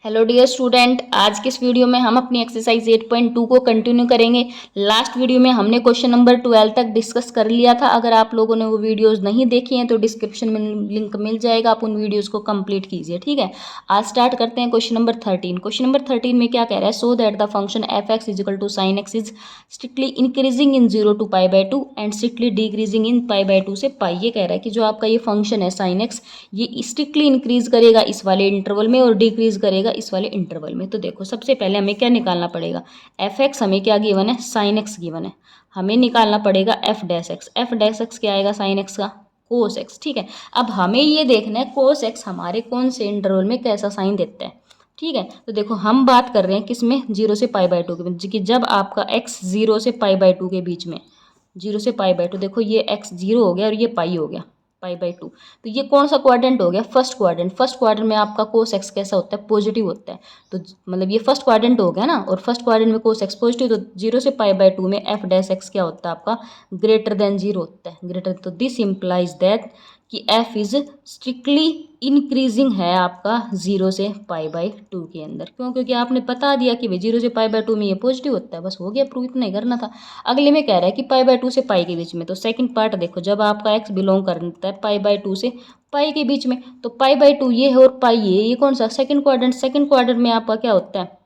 Hello dear student, आज के इस वीडियो में हम अपनी एक्सरसाइज 8.2 को कंटिन्यू करेंगे। लास्ट वीडियो में हमने क्वेश्चन नंबर 12 तक डिस्कस कर लिया था। अगर आप लोगों ने वो वीडियोस नहीं देखी हैं तो डिस्क्रिप्शन में लिंक मिल जाएगा, आप उन वीडियोस को कंप्लीट कीजिए। ठीक है, आज स्टार्ट करते हैं क्वेश्चन नंबर 13। क्वेश्चन नंबर 13 में क्या कह रहा है, so that the function F x is equal to sine X is strictly increasing in 0 to π/2 and strictly decreasing in π/2 से पाई। ये कह रहा है कि जो आपका ये फंक्शन है साइन एक्स, ये स्ट्रिक्टली इंक्रीज करेगा इस वाले इंटरवल में और डिक्रीज करेगा इस वाले इंटरवल में। तो देखो सबसे पहले हमें क्या निकालना पड़ेगा, एफ एक्स हमें क्या गिवन है, साइन एक्स गिवन है। हमें निकालना पड़ेगा F dash x. F dash x क्या आएगा, साइन एक्स का कोस एक्स। ठीक है, अब हमें ये देखना है कोस एक्स हमारे कौन से इंटरवल में कैसा साइन देता है। ठीक है, तो देखो हम बात कर रहे हैं किसमें, 0 से π/2 के बीच, कि जब आपका x 0 से π/2 के बीच में, 0 से π/2, देखो ये x 0 हो गया और ये पाई हो गया, π/2। तो ये कौन सा क्वाड्रेंट हो गया, फर्स्ट क्वाड्रेंट। फर्स्ट क्वाड्रेंट में आपका कोस एक्स कैसा होता है, पॉजिटिव होता है। तो मतलब ये फर्स्ट क्वाड्रेंट हो गया ना, और फर्स्ट क्वाड्रेंट में कोस एक्स पॉजिटिव, तो 0 से π/2 में एफ डैश एक्स क्या होता है आपका, ग्रेटर देन 0 होता है, ग्रेटर। तो दिस इम्प्लाइज दैट कि एफ इज स्ट्रिक्टली इंक्रीजिंग है आपका 0 से π/2 के अंदर। क्यों, क्योंकि आपने बता दिया कि भाई 0 से π/2 में ये पॉजिटिव होता है, बस हो गया, प्रूव इतना ही करना था। अगले में कह रहा है कि π/2 से पाई के बीच में। तो सेकंड पार्ट देखो, जब आपका एक्स बिलोंग करता है π/2 से पाई के बीच में, तो π/2 ये है और पाई ये कौन सा, सेकंड क्वाड्रेंट। सेकंड क्वाड्रेंट में आपका क्या होता है,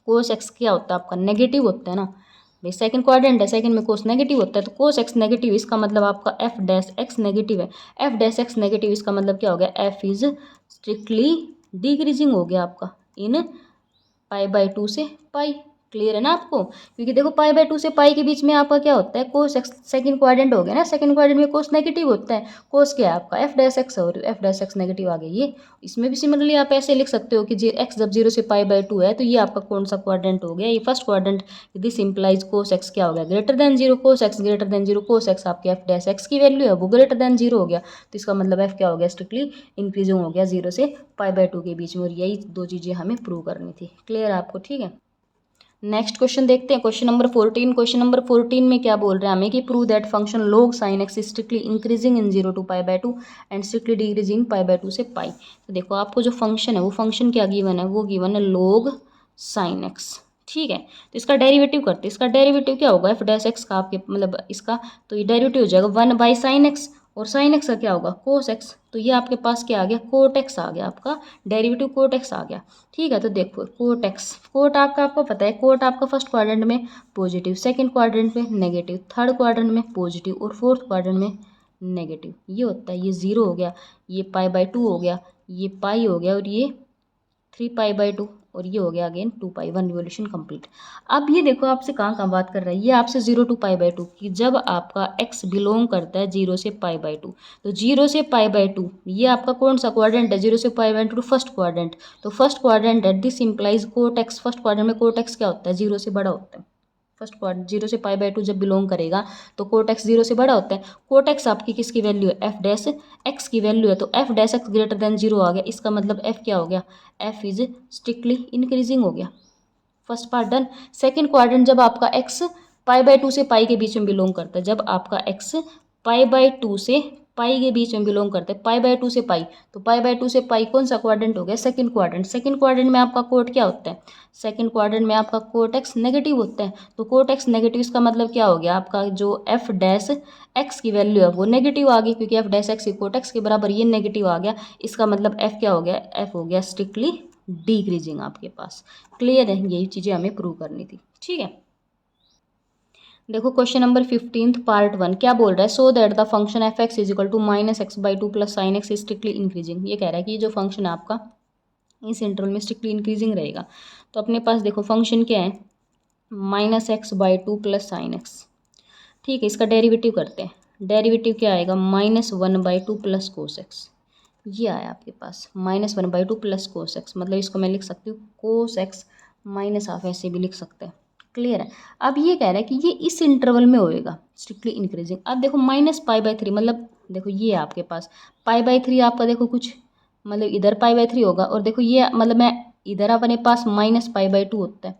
कोस एक्स क्या होता है आपका, नेगेटिव होता है ना भाई, सेकंड क्वाड्रेंट है, सेकंड में कोस नेगेटिव होता है। तो कोस एक्स नेगेटिव, इसका मतलब आपका एफ डैश एक्स नेगेटिव है। एफ डैश एक्स नेगेटिव, इसका मतलब क्या हो गया, एफ इज स्ट्रिक्टली डिक्रीजिंग हो गया आपका इन π/2 से पाई। क्लियर है ना आपको, क्योंकि देखो π/2 से पाई के बीच में आपका क्या होता है, कोस एक्स, सेकंड क्वाड्रेंट हो गया ना, सेकंड क्वाड्रेंट में कोस नेगेटिव होता है। कोस क्या है आपका, एफ डैश एक्स, और एफ डैश एक्स नेगेटिव आ गया ये। इसमें भी सिमिलरली आप ऐसे लिख सकते हो कि जी एक्स जब 0 से π/2 है, तो ये आपका कौन सा क्वाड्रेंट हो गया, ये first quadrant. This implies cos x क्या हो गया, greater than 0। Cos x greater than 0, cos x आपके एफ डैश एक्स की वैल्यू है, वो ग्रेटर देन 0 हो गया। तो इसका मतलब एफ क्या हो गया, स्ट्रिक्टली इंक्रीजिंग हो गया 0 से π/2 के बीच में। और यही दो चीज़ें हमें प्रूव करनी थी। क्लियर है आपको, ठीक है। नेक्स्ट क्वेश्चन देखते हैं, क्वेश्चन नंबर 14। क्वेश्चन नंबर 14 में क्या बोल रहे हैं हमें कि prove that function log sin x strictly increasing in 0 to π/2 and strictly decreasing π/2 से पाई। तो देखो आपको जो फंक्शन है, वो फंक्शन क्या गिवन है, वो गिवन है log sin x। ठीक है, तो इसका डेरिवेटिव करते हैं। इसका डेरिवेटिव क्या होगा, एफ डैश एक्स का आपके मतलब इसका, तो ये डेरिवेटिव हो जाएगा 1/sin x, और साइन एक्स का क्या होगा, कोस एक्स। तो ये आपके पास क्या आ गया, कोट एक्स आ गया, आपका डेरिवेटिव कोट एक्स आ गया। ठीक है, तो देखो कोट एक्स, कोट आपको पता है, कोट आपका फर्स्ट क्वाड्रेंट में पॉजिटिव, सेकंड क्वाड्रेंट में नेगेटिव, थर्ड क्वाड्रेंट में पॉजिटिव और फोर्थ क्वाड्रेंट में नेगेटिव। ये होता है, ये 0 हो गया, ये π/2 हो गया, ये पाई हो गया, और ये 3π/2, और ये हो गया अगेन 2π। 1 revolution complete. अब ये देखो आपसे कहाँ बात कर रहा है, ये आपसे 0 to π/2 की, जब आपका x बिलोंग करता है 0 से π/2। तो 0 से π/2 ये आपका कौन सा क्वाड्रेंट है, 0 से π/2 फर्स्ट क्वाड्रेंट। तो फर्स्ट क्वाड्रेंट है, this implies cot x. First quadrant में कोट एक्स क्या होता है, 0 से बड़ा होता है। फर्स्ट क्वाड्रेंट 0 से π/2 जब बिलोंग करेगा तो कोट एक्स 0 से बड़ा होता है। कोट एक्स आपकी किसकी वैल्यू है, एफ डैश एक्स की वैल्यू है। तो F dash x greater than 0 आ गया, इसका मतलब एफ क्या हो गया, एफ इज स्ट्रिक्टली इंक्रीजिंग हो गया। First part done. Second quadrant, जब आपका एक्स π/2 से पाई के बीच में बिलोंग करता है, जब आपका एक्स π/2 से पाई के बीच में बिलोंग करता है, π/2 से पाई, तो π/2 से पाई कौन सा क्वाड्रेंट हो गया, सेकंड क्वाड्रेंट। सेकंड क्वाड्रेंट में आपका कोट क्या होता है, सेकंड क्वाड्रेंट में आपका कोट एक्स नेगेटिव होता है। तो कोट एक्स नेगेटिव, इसका मतलब क्या हो गया, आपका जो एफ डैश एक्स की वैल्यू है वो नेगेटिव आ गई, क्योंकि f dash x cot x के बराबर, ये नेगेटिव आ गया। इसका मतलब एफ क्या हो गया, एफ हो गया स्ट्रिक्टली डिक्रीजिंग आपके पास। क्लियर है, यही चीज़ें हमें प्रूव करनी थी। ठीक है, देखो क्वेश्चन नंबर 15 पार्ट 1 क्या बोल रहा है, so that the function F x is equal to -x/2 plus sine x strictly increasing. ये कह रहा है कि ये जो फंक्शन है आपका इस इंटरवल में स्ट्रिक्टली इंक्रीजिंग रहेगा। तो अपने पास देखो फंक्शन क्या है, -x/2 प्लस साइन एक्स। ठीक है, इसका डेरिवेटिव करते हैं। डेरिवेटिव क्या आएगा, -1/2 प्लस कोस एक्स। ये आया आपके पास -1/2 प्लस कोस एक्स, मतलब इसको मैं लिख सकती हूँ कोस एक्स माइनस हाफ, ऐसे भी लिख सकते हैं। क्लियर है। अब ये कह रहा है कि ये इस इंटरवल में होएगा स्ट्रिक्टली इंक्रीजिंग। अब देखो -π/3, मतलब देखो ये आपके पास π/3 आपका, देखो कुछ मतलब इधर π/3 होगा, और देखो ये मतलब मैं इधर अपने पास -π/2 होता है,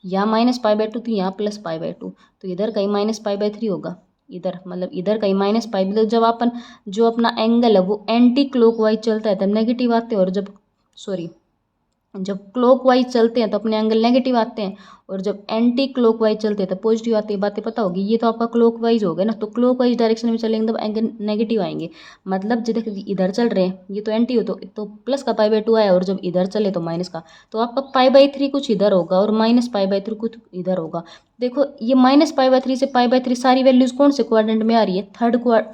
यहाँ -π/2, तो यहाँ +π/2, तो इधर कहीं -π/3 होगा, इधर मतलब इधर कहीं -π, मतलब जब अपन जो अपना एंगल है वो एंटी क्लॉकवाइज चलता है तब नेगेटिव आते हैं, और जब सॉरी जब क्लॉकवाइज चलते हैं तो अपने एंगल नेगेटिव आते हैं, और जब एंटी क्लॉकवाइज चलते हैं तो पॉजिटिव आते हैं। बातें पता होगी। ये तो आपका क्लॉकवाइज हो गया ना, तो क्लॉकवाइज डायरेक्शन में चलेंगे तो एंगल नेगेटिव आएंगे। मतलब जब देखो इधर चल रहे हैं, ये तो एंटी हो तो प्लस का π/2 आया, और जब इधर चले तो माइनस का, तो आपका π/3 कुछ इधर होगा और माइनस π/3 कुछ इधर होगा। देखो ये माइनस π/3 से π/3 सारी वैल्यूज कौन से क्वाड्रेंट में आ रही है?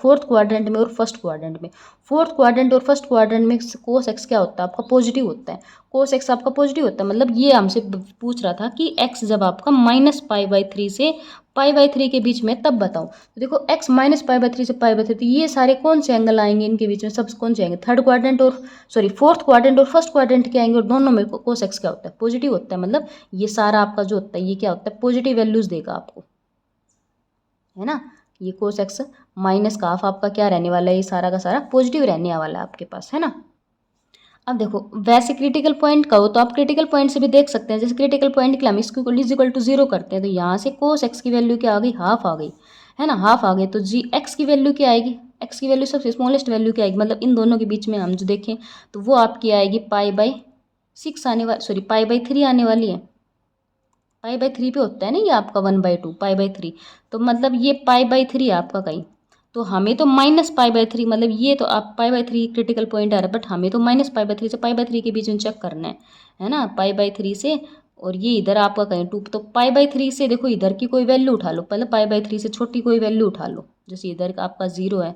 फोर्थ क्वाड्रेंट में और फर्स्ट क्वाड्रेंट में। फोर्थ क्वाड्रेंट और फर्स्ट क्वाड्रेंट में कोस एक्स क्या होता है? आपका पॉजिटिव होता है। कोस एक्स आपका पॉजिटिव होता है। मतलब ये हमसे पूछ रहा था कि एक्स जब आपका माइनस π/3 से π/3 के बीच में, तब बताओ। तो देखो एक्स माइनस π/3 से π/3, तो ये सारे कौन से एंगल आएंगे इनके बीच में? सब कौन से आएंगे? थर्ड क्वाड्रेंट और फोर्थ क्वाड्रेंट और फर्स्ट क्वाड्रेंट के आएंगे, और दोनों में कोस एक्स क्या होता है? पॉजिटिव होता है। मतलब ये सारा आपका जो होता है ये क्या होता है? पॉजिटिव वैल्यूज देगा आपको, है ना। ये कोस एक्स माइनस का हाफ आपका क्या रहने वाला है? ये सारा का सारा पॉजिटिव रहने वाला है आपके पास, है ना। अब देखो वैसे क्रिटिकल पॉइंट का हो तो आप क्रिटिकल पॉइंट से भी देख सकते हैं। जैसे क्रिटिकल पॉइंट के लिए हम इसको इज इक्वल टू 0 करते हैं, तो यहाँ से कोस एक्स की वैल्यू क्या आ गई? हाफ आ गई, है ना। हाफ आ गई तो जी एक्स की वैल्यू क्या आएगी? एक्स की वैल्यू सबसे स्मॉलेस्ट वैल्यू क्या आएगी? मतलब इन दोनों के बीच में हम जो देखें तो वो आपकी आएगी π/6 आने वाली, सॉरी π/3 आने वाली है। π/3 पे होता है ना ये आपका 1/2 π/3, तो मतलब ये π/3 आपका कहीं, तो हमें तो माइनस π/3, मतलब ये तो आप π/3 क्रिटिकल पॉइंट आ रहा है, बट हमें तो माइनस π/3 से π/3 के बीच में चेक करना है ना। π/3 से, और ये इधर आपका कहीं 2, तो π/3 से देखो इधर की कोई वैल्यू उठा लो, पहले π/3 से छोटी कोई वैल्यू उठा लो। जैसे इधर का आपका 0 है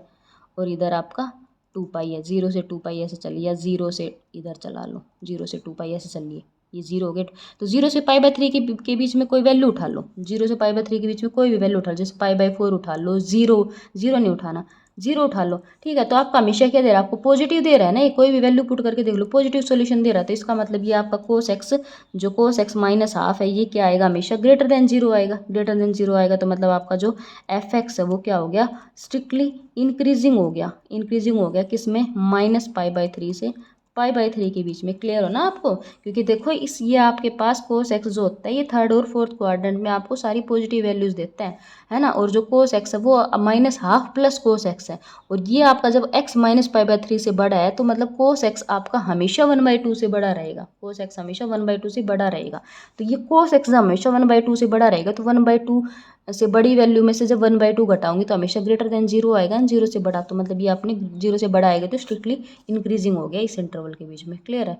और इधर आपका 2π है, 0 से 2π ऐसे चलिए, या 0 से इधर चला लो, 0 से 2π ऐसे चलिए, ये 0 हो गया। तो 0 से π/3 के बीच में कोई वैल्यू उठा लो, 0 से π/3 के बीच में कोई भी वैल्यू उठा लो, जैसे π/4 उठा लो, 0 नहीं उठाना, 0 उठा लो, ठीक है। तो आपका हमेशा क्या दे रहा है? आपको पॉजिटिव दे रहा है ना, ये कोई भी वैल्यू पुट करके देख लो, पॉजिटिव सोल्यूशन दे रहा है। तो इसका मतलब ये आपका कोस एक्स, जो कोस एक्स माइनस हाफ है, ये क्या आएगा? हमेशा ग्रेटर देन 0 आएगा। ग्रेटर देन 0 आएगा तो मतलब आपका जो एफ एक्स है वो क्या हो गया? स्ट्रिक्टली इंक्रीजिंग हो गया। इंक्रीजिंग हो गया किस में? माइनस π/3 से π/3 के बीच में। क्लियर हो ना आपको? क्योंकि देखो इस ये आपके पास कोस एक्स जो होता है ये थर्ड और फोर्थ क्वाड्रेंट में आपको सारी पॉजिटिव वैल्यूज देता है ना। और जो कोस एक्स है वो minus half plus cos x है, और ये आपका जब एक्स माइनस π/3 से बड़ा है तो मतलब कोस एक्स आपका हमेशा 1/2 से बड़ा रहेगा। कोस एक्स हमेशा 1/2 से बड़ा रहेगा। तो ये कोस एक्स हमेशा 1/2 से बड़ा रहेगा, तो 1/2 से बड़ी वैल्यू में से जब 1/2 घटाऊंगी तो हमेशा ग्रेटर देन 0 आएगा, 0 से बड़ा, तो मतलब ये आपने 0 से बड़ा आएगा तो स्ट्रिक्टली इंक्रीजिंग हो गया इस इंटरवल के बीच में। क्लियर है?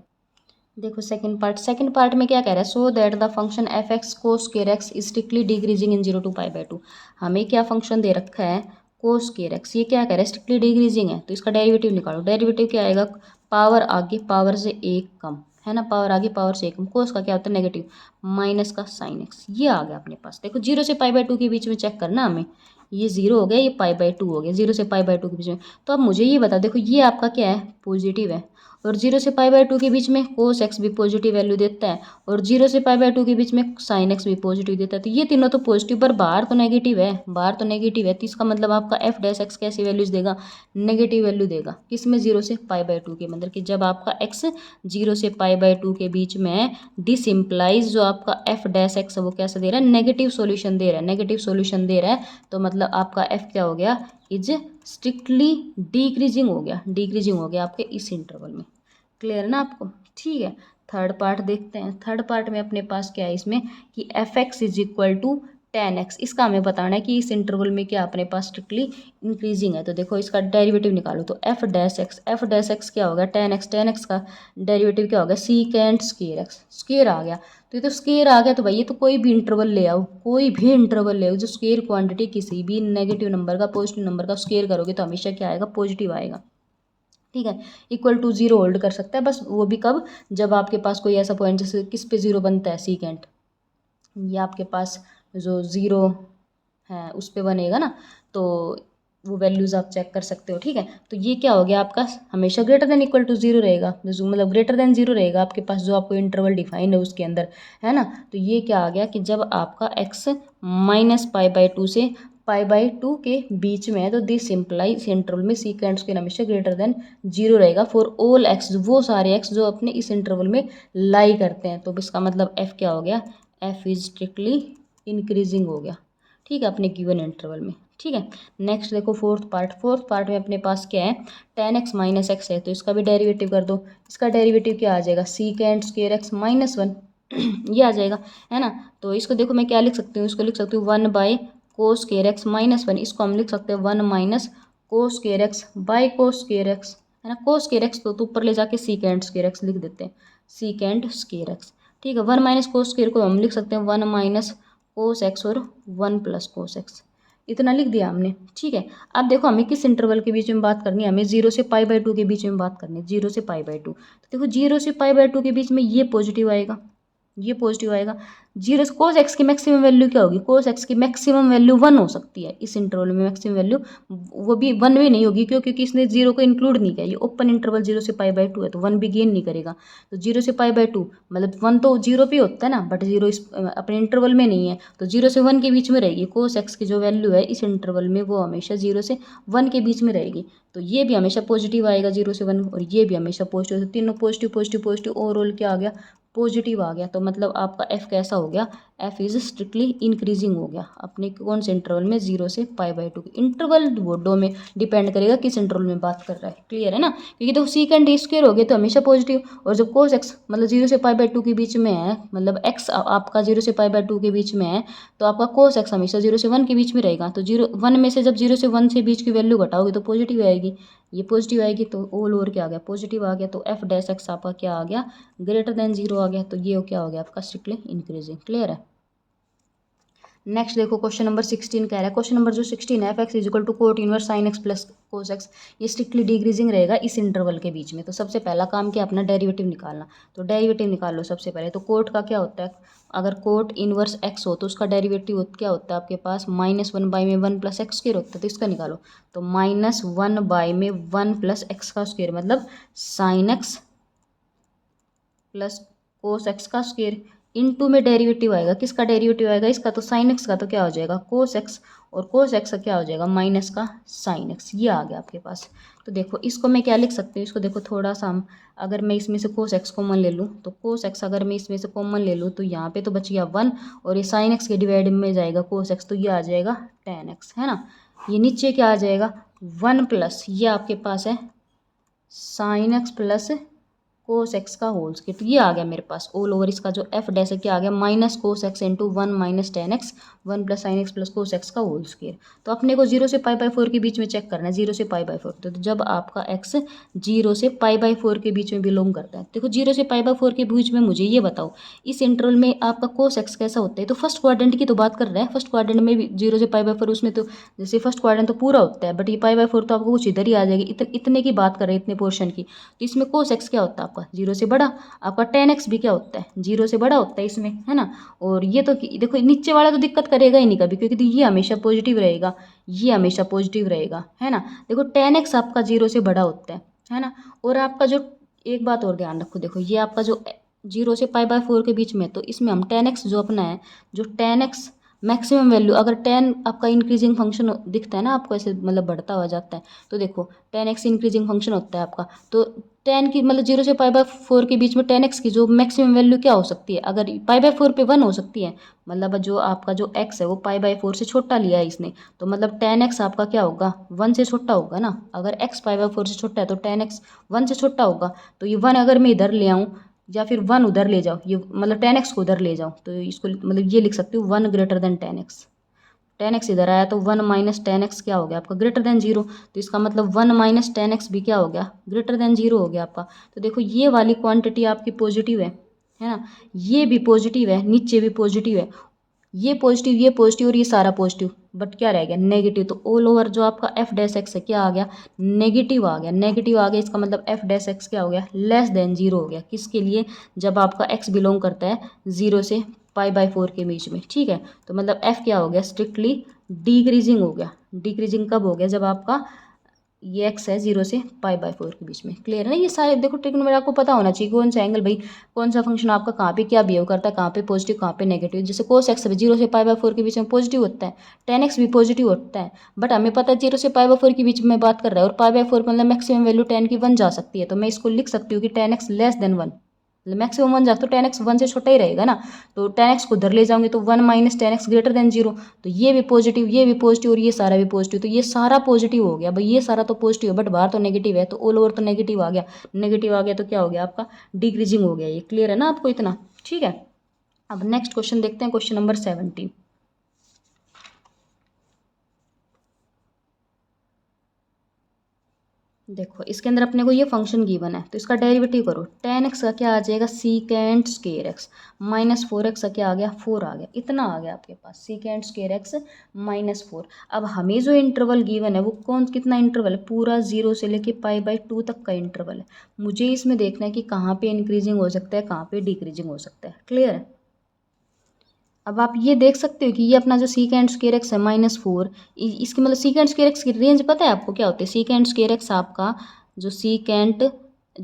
देखो सेकंड पार्ट में क्या कह रहा है? So that the function F x cos square x is strictly decreasing in 0 to π/2। हमें क्या फंक्शन दे रखा है? Cos square x. ये क्या कह रहा है? स्ट्रिक्टली डिक्रीजिंग है, तो इसका डेरिवेटिव निकालो। डेरिवेटिव क्या आएगा? पावर आगे पावर से एक कम, है ना। पावर आगे पावर से एक कम, कोस का क्या होता है? नेगेटिव, माइनस का साइन एक्स। ये आ गया अपने पास। देखो 0 से π/2 के बीच में चेक करना हमें, ये 0 हो गया, ये π/2 हो गया, 0 से π/2 के बीच में। तो अब मुझे ये बता, देखो ये आपका क्या है? पॉजिटिव है, और 0 से π/2 के बीच में कोस एक्स भी पॉजिटिव वैल्यू देता है, और 0 से π/2 के बीच में साइन एक्स भी पॉजिटिव देता है। तो ये तीनों तो पॉजिटिव, पर बाहर तो नेगेटिव है, बाहर तो नेगेटिव है, तो इसका मतलब आपका एफ डैश एक्स कैसी वैल्यूज देगा? नेगेटिव वैल्यू देगा। किस में? 0 से π/2 के, मतलब कि जब आपका एक्स 0 से π/2 के बीच में है, दिस इम्प्लाइज जो आपका एफ डैश एक्स है वो कैसा दे रहा है? नेगेटिव सोल्यूशन दे रहा है। नेगेटिव सोल्यूशन दे रहा है तो मतलब आपका एफ क्या हो गया? इज स्ट्रिक्टली डिक्रीजिंग हो गया, डिक्रीजिंग हो गया आपके इस इंटरवल में। क्लियर ना आपको? ठीक है। थर्ड पार्ट देखते हैं। थर्ड पार्ट में अपने पास क्या है इसमें कि f x is equal to 10x। इसका हमें बताना है कि इस इंटरवल में क्या अपने पास स्ट्रिक्टली इंक्रीजिंग है। तो देखो इसका डेरिवेटिव निकालो, तो एफ डैश एक्स क्या होगा? 10x। 10x का डेरिवेटिव क्या होगा? Secant square x. स्क्वायर आ गया, तो ये तो स्क्वायर आ गया, तो भाई ये तो कोई भी इंटरवल ले आओ, कोई भी इंटरवल ले आओ, जो स्क्वायर क्वांटिटी किसी भी नेगेटिव नंबर का पॉजिटिव नंबर का स्क्वायर करोगे तो हमेशा क्या आएगा? पॉजिटिव आएगा। ठीक है। इक्वल टू 0 होल्ड कर सकता है, बस वो भी कब? जब आपके पास कोई ऐसा पॉइंट, जैसे किस पे 0 बनता है? सीकेंट, ये आपके पास जो 0 है उस पे बनेगा ना, तो वो वैल्यूज़ आप चेक कर सकते हो। ठीक है। तो ये क्या हो गया आपका? हमेशा ग्रेटर देन इक्वल टू 0 रहेगा, जो मतलब ग्रेटर देन 0 रहेगा आपके पास, जो आपको इंटरवल डिफाइन है उसके अंदर, है ना। तो ये क्या आ गया कि जब आपका x माइनस π/2 से π/2 के बीच में है, तो दिस इम्प्लाइज इंटरवल में सीकेंट स्क्वायर हमेशा ग्रेटर देन 0 रहेगा फॉर ऑल x, वो सारे x जो अपने इस इंटरवल में लाई करते हैं। तो इसका मतलब f क्या हो गया? f इज स्ट्रिक्टली इंक्रीजिंग हो गया। ठीक है, अपने गिवन इंटरवल में। ठीक है। नेक्स्ट देखो फोर्थ पार्ट में अपने पास क्या है, tan x माइनस एक्स है, तो इसका भी डेरिवेटिव कर दो। इसका डेरिवेटिव क्या आ जाएगा, secant square x minus one ये आ जाएगा, है ना। तो इसको देखो मैं क्या लिख सकती हूँ, इसको लिख सकती हूँ 1 by cos square x minus one. इसको हम लिख सकते हैं 1 minus cos square x by cos square x, है ना। कोस स्क्वायर एक्स तो ऊपर ले जाके सीकेंड स्क्वायर एक्स लिख देते हैं, सीकेंड स्क्वायर एक्स, ठीक है। 1 माइनस कोस स्क्वायर को हम लिख सकते हैं 1 माइनस कोस एक्स और 1 प्लस कोस एक्स, इतना लिख दिया हमने, ठीक है। अब देखो हमें किस इंटरवल के बीच में बात करनी है, हमें 0 से π/2 के बीच में बात करनी है, 0 से π/2। तो देखो 0 से π/2 के बीच में ये पॉजिटिव आएगा, ये पॉजिटिव आएगा। 0 से कोस एक्स की मैक्सिमम वैल्यू क्या होगी, कोस एक्स की मैक्सिमम वैल्यू 1 हो सकती है इस इंटरवल में, मैक्सिमम वैल्यू वो भी 1 भी नहीं होगी, क्यों, क्योंकि इसने 0 को इंक्लूड नहीं किया, ये ओपन इंटरवल 0 से π/2 है, तो 1 भी गेन नहीं करेगा। तो 0 से π/2 मतलब 1 तो 0 पे होता है ना, बट 0 इस अपने इंटरवल में नहीं है, तो 0 से 1 के बीच में रहेगी। कोस एक्स की जो वैल्यू है इस इंटरवल में वो हमेशा 0 से 1 के बीच में रहेगी, तो ये भी हमेशा पॉजिटिव आएगा 0 से 1, और ये भी हमेशा पॉजिटिव, तो तीनों पॉजिटिव पॉजिटिव पॉजिटिव, ओवरऑल क्या आ गया, पॉजिटिव आ गया। तो मतलब आपका एफ कैसा हो गया, एफ इज स्ट्रिक्टली इंक्रीजिंग हो गया अपने कौन से इंटरवल में, 0 से π/2 के इंटरवल वर्डों में डिपेंड करेगा किस इंटरवल में बात कर रहा है, क्लियर है ना। क्योंकि तो सीकेंड ए स्क्वायर हो गया तो हमेशा पॉजिटिव, और जब कोस एक्स मतलब 0 से π/2 के बीच में है, मतलब एक्स आपका 0 से π/2 के बीच में है, तो आपका कोस एक्स हमेशा 0 से 1 के बीच में रहेगा। तो 1 में से जब 0 से 1 से बीच की वैल्यू घटाओगे तो पॉजिटिव आएगी, ये पॉजिटिव आएगी, तो ऑल ओवर क्या आ गया, पॉजिटिव आ गया। तो एफ डैश एक्स आपका क्या आ गया, ग्रेटर देन 0 आ गया, तो ये क्या हो गया आपका स्ट्रिक्टली इंक्रीजिंग, क्लियर है। नेक्स्ट देखो क्वेश्चन नंबर 16 कह रहा है, क्वेश्चन नंबर जो 16 है, f x is equal to cot inverse sine x plus cos x, ये स्ट्रिक्टली डिक्रीजिंग रहेगा इस इंटरवल के बीच में। तो सबसे पहला काम क्या, अपना डेरिवेटिव निकालना, तो डेरिवेटिव निकाल लो सबसे पहले। तो कोट का क्या होता है, अगर कोट इनवर्स एक्स हो तो उसका डेरिवेटिव क्या होता है आपके पास, -1 बाई में 1 प्लस एक्स स्क्वायर होता है, तो इसका निकालो। तो -1 बाई में 1 प्लस एक्स का स्क्वायर, मतलब sign x plus cos x का स्क्वायर, इनटू में डेरिवेटिव आएगा, किसका डेरिवेटिव आएगा, इसका, तो साइन एक्स का, तो क्या हो जाएगा कोस एक्स, और कोस एक्स का क्या हो जाएगा माइनस का साइन एक्स, ये आ गया आपके पास। तो देखो इसको मैं क्या लिख सकती हूँ, इसको देखो थोड़ा सा हम, अगर मैं इसमें से कोस एक्स कॉमन ले लूँ, तो कोस एक्स अगर मैं इसमें से कॉमन ले लूँ तो यहाँ पे तो बच गया 1, और ये साइन एक्स के डिवाइड में जाएगा कोस एक्स, तो ये आ जाएगा tan एक्स, है ना। ये नीचे क्या आ जाएगा 1 प्लस, ये आपके पास है sign x plus cos x का होल स्क्वायर, तो ये आ गया मेरे पास ऑल ओवर, इसका जो एफ डैश है क्या आ गया, minus cos x into 1 minus tan x, 1 plus sine x plus cos x का होल स्क्वायर। तो अपने को 0 से π/4 के बीच में चेक करना है, 0 से π/4, तो जब आपका एक्स 0 से π/4 के बीच में बिलोंग करता है, देखो 0 से π/4 के बीच में मुझे ये बताओ इस इंटरवल में आपका कोस एक्स कैसा होता है। तो फर्स्ट क्वाड्रेंट की तो बात कर रहे हैं, फर्स्ट क्वाड्रेंट में भी 0 से π/4, उसमें तो जैसे फर्स्ट क्वाड्रेंट तो पूरा होता है, बट ये π/4 तो आपको कुछ इधर ही आ जाएगी, इतने की बात कर रहे हैं, इतने पोर्शन की। तो इसमें कोस एक्स क्या होता है आपका 0 से बड़ा, आपका tan एक्स भी क्या होता है 0 से बड़ा होता है इसमें, है ना। और ये तो देखो नीचे वाला तो दिक्कत करेगा ही नहीं कभी, क्योंकि तो ये हमेशा पॉजिटिव रहेगा, ये हमेशा पॉजिटिव रहेगा, है ना। देखो tan एक्स आपका 0 से बड़ा होता है ना। और आपका जो, एक बात और ध्यान रखो, देखो ये आपका जो 0 से π/4 के बीच में, तो इसमें हम tan एक्स जो अपना है, जो tan एक्स मैक्सिमम वैल्यू, अगर tan आपका इंक्रीजिंग फंक्शन दिखता है ना आपको, ऐसे मतलब बढ़ता हुआ जाता है, तो देखो tan एक्स इंक्रीजिंग फंक्शन होता है आपका, तो tan की मतलब 0 से π/4 के बीच में tan एक्स की जो मैक्सिमम वैल्यू क्या हो सकती है, अगर π/4 पे 1 हो सकती है, मतलब जो आपका जो x है वो π/4 से छोटा लिया है इसने, तो मतलब tan एक्स आपका क्या होगा 1 से छोटा होगा ना। अगर x π/4 से छोटा है तो tan एक्स 1 से छोटा होगा, तो ये 1 अगर मैं इधर ले आऊँ या फिर 1 उधर ले जाओ, ये मतलब tan एक्स को उधर ले जाओ, तो इसको मतलब ये लिख सकती हूँ 1 greater than tan x. tan x इधर आया तो 1 माइनस tan एक्स क्या हो गया आपका ग्रेटर देन 0, तो इसका मतलब 1 माइनस tan एक्स भी क्या हो गया ग्रेटर देन 0 हो गया आपका। तो देखो ये वाली क्वांटिटी आपकी पॉजिटिव है ना, ये भी पॉजिटिव है, नीचे भी पॉजिटिव है, ये पॉजिटिव और ये सारा पॉजिटिव, बट क्या रह गया नेगेटिव। तो ऑल ओवर जो आपका एफ डैश एक्स है क्या आ गया नेगेटिव आ गया, नेगेटिव आ गया, इसका मतलब एफ डैश एक्स क्या हो गया लेस देन 0 हो गया, किसके लिए, जब आपका एक्स बिलोंग करता है 0 से π/4 के बीच में, ठीक है। तो मतलब एफ क्या हो गया स्ट्रिक्टली डिक्रीजिंग हो गया, डिक्रीजिंग कब हो गया जब आपका ये एक्स है 0 से π/4 के बीच में, क्लियर है ना। ये सारे देखो ट्रिग्नोमेट्री आपको पता होना चाहिए, कौन सा एंगल भाई, कौन सा फंक्शन आपका कहाँ पे क्या बिहेव करता है, कहाँ पे पॉजिटिव कहाँ पे नेगेटिव। जैसे कोस एक्स 0 से π/4 के बीच में पॉजिटिव होता है, tan एक्स भी पॉजिटिव होता है, बट हमें पता है 0 से π/4 के बीच में बात कर रहा है, और π/4 मतलब मैक्सिमम वैल्यू tan की 1 जा सकती है, तो मैं इसको लिख सकती हूँ कि tan एक्स लेस देन 1, मतलब मैक्सिमम 1 जाए तो tan x 1 से छोटा ही रहेगा ना, तो tan x को उधर ले जाऊंगी तो 1 minus tan x greater than 0, तो ये भी पॉजिटिव, ये भी पॉजिटिव और ये सारा भी पॉजिटिव, तो ये सारा पॉजिटिव हो गया भाई, ये सारा तो पॉजिटिव है बट बाहर तो नेगेटिव है, तो ऑल ओवर तो नेगेटिव आ गया, नेगेटिव आ गया तो क्या हो गया आपका डिक्रीजिंग हो गया। ये क्लियर है ना आपको इतना, ठीक है। अब नेक्स्ट क्वेश्चन देखते हैं, क्वेश्चन नंबर 17। देखो इसके अंदर अपने को ये फंक्शन गिवन है, तो इसका डेरिवेटिव करो, tan x का क्या आ जाएगा secant square x, minus 4x का क्या आ गया 4 आ गया, इतना आ गया आपके पास सीकेंट स्क्वायर x माइनस 4। अब हमें जो इंटरवल गिवन है वो कौन कितना इंटरवल है, पूरा 0 से लेके π/2 तक का इंटरवल है। मुझे इसमें देखना है कि कहाँ पे इंक्रीजिंग हो सकता है, कहाँ पे डिक्रीजिंग हो सकता है। क्लियर है। अब आप ये देख सकते हो कि ये अपना जो सीकेंट स्क्वायर एक्स है -4, इसकी मतलब सीकेंट स्क्वायर एक्स की रेंज पता है आपको क्या होती है। सीकेंट स्क्वायर एक्स आपका जो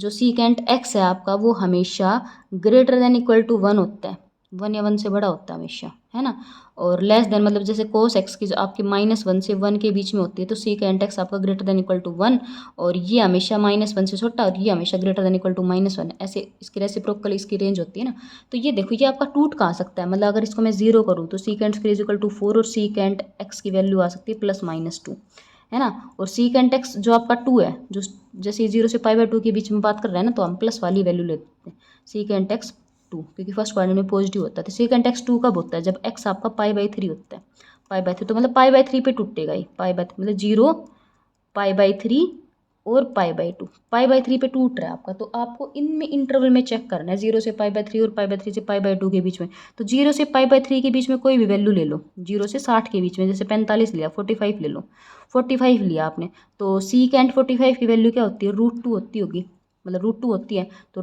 सीकेंट एक्स है आपका वो हमेशा ग्रेटर देन इक्वल टू 1 होता है, 1 या 1 से बड़ा होता है हमेशा, है ना। और लेस देन मतलब जैसे कोस एक्स की जो आपकी -1 से 1 के बीच में होती है, तो सीकेंट एक्स आपका ग्रेटर देन इक्वल टू 1, और ये हमेशा -1 से छोटा और ये हमेशा ग्रेटर देन इक्वल टू -1, ऐसे इसकी रेसिप्रोकल इसकी रेंज होती है ना। तो ये देखो ये आपका टूट कहाँ सकता है, मतलब अगर इसको मैं 0 करूँ तो सीकेंट स्क्वायर इक्वल टू 4 और सीकेंट एक्स की वैल्यू आ सकती है +-2, है ना। और सीकेंट एक्स जो आपका 2 है, जो जैसे 0 से π/2 के बीच में बात कर रहे हैं ना, तो हम प्लस वाली वैल्यू लेते हैं सीकेंट एक्स 2, क्योंकि फर्स्ट क्वाड्रेंट में पॉजिटिव होता है। तो सीकेंट एक्स 2 कब होता है, जब एक्स आपका π/3 होता है, π/3, तो मतलब π/3 पे टूटेगा ही, मतलब 0 π/3 और π/2, π/3 पे टूट रहा है आपका। तो आपको इनमें इंटरवल में चेक करना है 0 से π/3 और π/3 से π/2 के बीच में। तो 0 से π/3 के बीच में कोई भी वैल्यू ले लो, 0 से 60 के बीच में, जैसे 45 लिया, 45 ले लो, 45 लिया आपने, तो सीकेंट 45 की वैल्यू क्या होती है, √2 होती होगी, मतलब √2 होती है। तो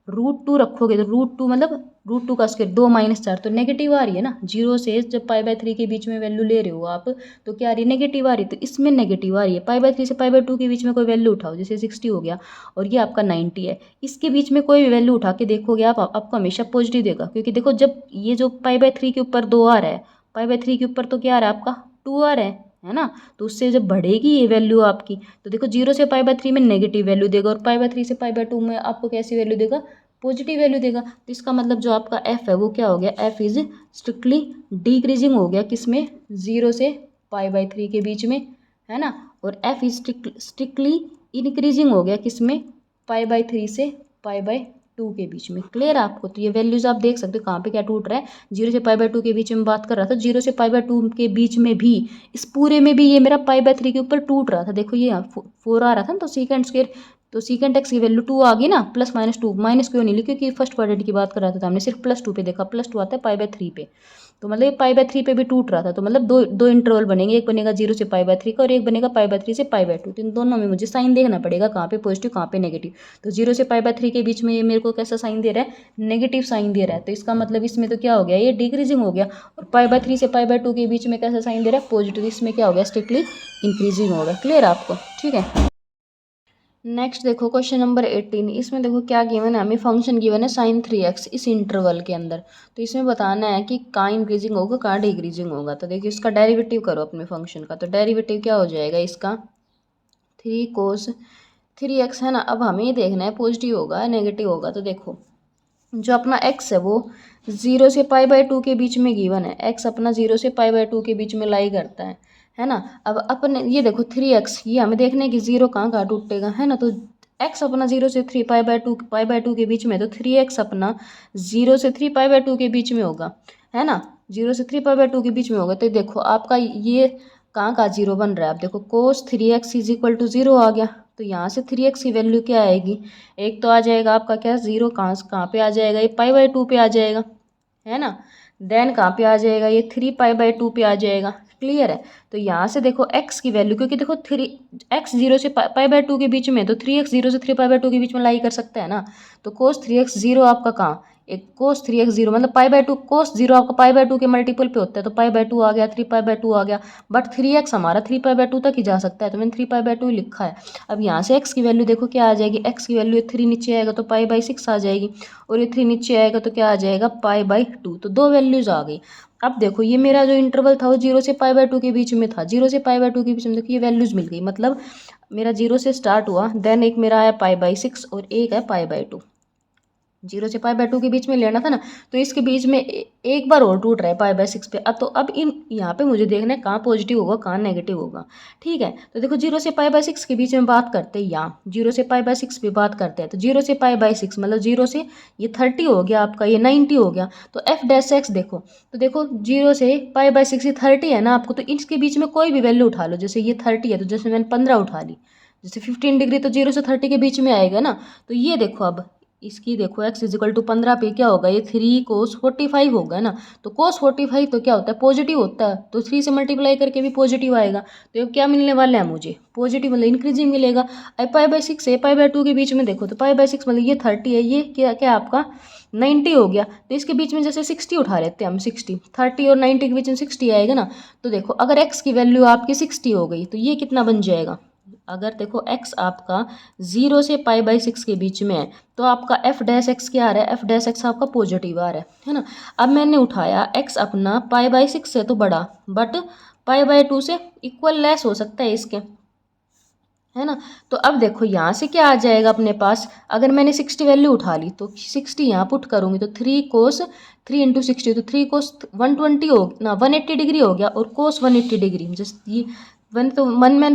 √2 रखोगे तो √2 मतलब √2 का स्क्वायर 2 - 4, तो नेगेटिव आ रही है ना। 0 से जब π/3 के बीच में वैल्यू ले रहे हो आप, तो क्या आ रही है, नेगेटिव आ रही है। तो इसमें नेगेटिव आ रही है, π/3 से π/2 के बीच में कोई वैल्यू उठाओ, जैसे 60 हो गया और ये आपका 90 है, इसके बीच में कोई भी वैल्यू उठा के देखोगे आप, आपको हमेशा पॉजिटिव देगा। क्योंकि देखो जब ये जो π/3 के ऊपर 2 आ रहा है, π/3 के ऊपर तो क्या आ रहा है आपका 2 आ रहा है ना। तो उससे जब बढ़ेगी ये वैल्यू आपकी, तो देखो 0 से π/3 में नेगेटिव वैल्यू देगा और π/3 से π/2 में आपको कैसी वैल्यू देगा, पॉजिटिव वैल्यू देगा। तो इसका मतलब जो आपका f है वो क्या हो गया, f इज स्ट्रिक्टली डिक्रीजिंग हो गया, किसमें 0 से π/3 के बीच में, है ना। और f इज स्ट्रिक्टली इंक्रीजिंग हो गया, किसमें π/3 से π/2 के बीच में। क्लियर है आपको। तो ये वैल्यूज आप देख सकते हो कहाँ पे क्या टूट रहा है, 0 से π/2 के बीच में बात कर रहा था, 0 से π/2 के बीच में भी, इस पूरे में भी ये मेरा π/3 के ऊपर टूट रहा था। देखो ये 4 आ रहा था ना, तो सीकेंट स्क्वायर, तो सीकेंट एक्स की वैल्यू 2 आ गई ना, +-2, माइनस क्यों नहीं ली, क्योंकि फर्स्ट क्वाड्रेंट की बात कर रहा था, तो हमने सिर्फ +2 पे देखा, +2 आता है π/3 पे, तो मतलब ये π/3 पे भी टूट रहा था। तो मतलब दो इंटरवल बनेंगे, एक बनेगा 0 से π/3 का और एक बनेगा π/3 से π/2, तो इन दोनों में मुझे साइन देखना पड़ेगा, कहाँ पे पॉजिटिव कहाँ पे नेगेटिव। तो 0 से π/3 के बीच में ये मेरे को कैसा साइन दे रहा है, नेगेटिव साइन दे रहा है। तो इसका मतलब इसमें तो क्या हो गया, ये डिक्रीजिंग हो गया। और π/3 से π/2 के बीच में कैसा साइन दे रहा है, पॉजिटिव, इसमें क्या हो गया, स्ट्रिक्टली इंक्रीजिंग हो गया। क्लियर आपको, ठीक है। नेक्स्ट देखो क्वेश्चन नंबर 18, इसमें देखो क्या गिवन है, हमें फंक्शन गिवन है sin3x इस इंटरवल के अंदर। तो इसमें बताना है कि कहाँ इंक्रीजिंग होगा कहाँ डिक्रीजिंग होगा। तो देखिए इसका डेरिवेटिव करो अपने फंक्शन का, तो डेरिवेटिव क्या हो जाएगा इसका 3 cos 3x, है ना। अब हमें ये देखना है पॉजिटिव होगा नेगेटिव होगा। तो देखो जो अपना x है वो 0 से π/2 के बीच में गिवन है, x अपना 0 से π/2 के बीच में लाई करता है ना। अब अपने ये देखो 3x, ये हमें देखना है कि 0 कहाँ कहाँ टूटेगा, है ना। तो x अपना 0 से 3 π/2 के बीच में, तो 3x अपना 0 से 3 π/2 के बीच में होगा, है ना, 0 से 3 π/2 के बीच में होगा। तो देखो आपका ये कहाँ कहाँ 0 बन रहा है, आप देखो cos 3x is equal to 0 आ गया। तो यहाँ से 3x की वैल्यू क्या आएगी, एक तो आ जाएगा आपका क्या 0, कहाँ पे आ जाएगा, ये π/2 पे आ जाएगा, है ना। देन कहाँ पे आ जाएगा, ये 3 π/2 पे आ जाएगा। क्लियर है। तो यहाँ से देखो x की वैल्यू, क्योंकि देखो 3x 0 से π/2 के बीच में, तो 3x 0 से 3 π/2 के बीच में लाई कर सकता है ना। तो cos 3x 0 आपका कहाँ, एक cos 3x 0 मतलब π/2, cos 0 आपका π/2 के मल्टीपल पे होता है, तो π/2 आ गया, 3 π/2 आ गया, बट 3x हमारा 3 π/2 तक ही जा सकता है, तो मैंने 3 π/2 लिखा है। अब यहाँ से x की वैल्यू देखो क्या आ जाएगी, x की वैल्यू 3 नीचे आएगा तो π/6 आ जाएगी, और ये 3 नीचे आएगा तो क्या आ जाएगा π/2, तो दो वैल्यूज आ गई। अब देखो ये मेरा जो इंटरवल था वो 0 से π/2 के बीच में था, 0 से π/2 के बीच में देखो ये वैल्यूज मिल गई, मतलब मेरा 0 से स्टार्ट हुआ, देन एक मेरा आया π/6 और एक है π/2, 0 से π/2 के बीच में लेना था ना, तो इसके बीच में एक बार और टूट रहा है π/6 पे। अब तो अब इन यहाँ पे मुझे देखना है कहाँ पॉजिटिव होगा कहाँ नेगेटिव होगा, ठीक है। तो देखो 0 से π/6 के बीच में बात करते हैं, यहाँ 0 से π/6 पे बात करते हैं, तो 0 से π/6 मतलब 0 से ये 30 हो गया आपका, ये 90 हो गया। तो f' देखो, तो देखो 0 से π/6 ये 30 है ना आपको, तो इसके बीच में कोई भी वैल्यू उठा लो, जैसे ये 30 है तो जैसे मैंने 15 उठा ली, जैसे 15 डिग्री तो 0 से 30 के बीच में आएगा ना। तो ये देखो अब इसकी देखो x इजिकल टू 15 पे क्या होगा, ये 3 cos 45 होगा ना। तो cos 45 तो क्या होता है, पॉजिटिव होता है, तो 3 से मल्टीप्लाई करके भी पॉजिटिव आएगा। तो ये क्या मिलने वाला है मुझे, पॉजिटिव मतलब इंक्रीजिंग मिलेगा। π/6 से π/2 के बीच में देखो, तो π/6 मतलब ये 30 है, ये क्या क्या आपका 90 हो गया। तो इसके बीच में जैसे 60 उठा लेते हैं हम, 60 30 और 90 के बीच में 60 आएगा ना। तो देखो अगर x की वैल्यू आपकी 60 हो गई तो ये कितना बन जाएगा, अगर देखो x आपका 0 से π/6 के बीच में है तो आपका f' क्या आ रहा है, f' आपका पॉजिटिव आ रहा है ना। अब मैंने उठाया x अपना π/6 से तो बड़ा, बट π/2 से इक्वल लेस हो सकता है इसके, है ना। तो अब देखो यहाँ से क्या आ जाएगा अपने पास, अगर मैंने 60 वैल्यू उठा ली तो 60 यहाँ पुट करूँगी तो 3 cos 3 × 60 तो 3 cos 120 हो ना 180 डिग्री हो गया, और cos 180 डिग्री जैसे ये मैंने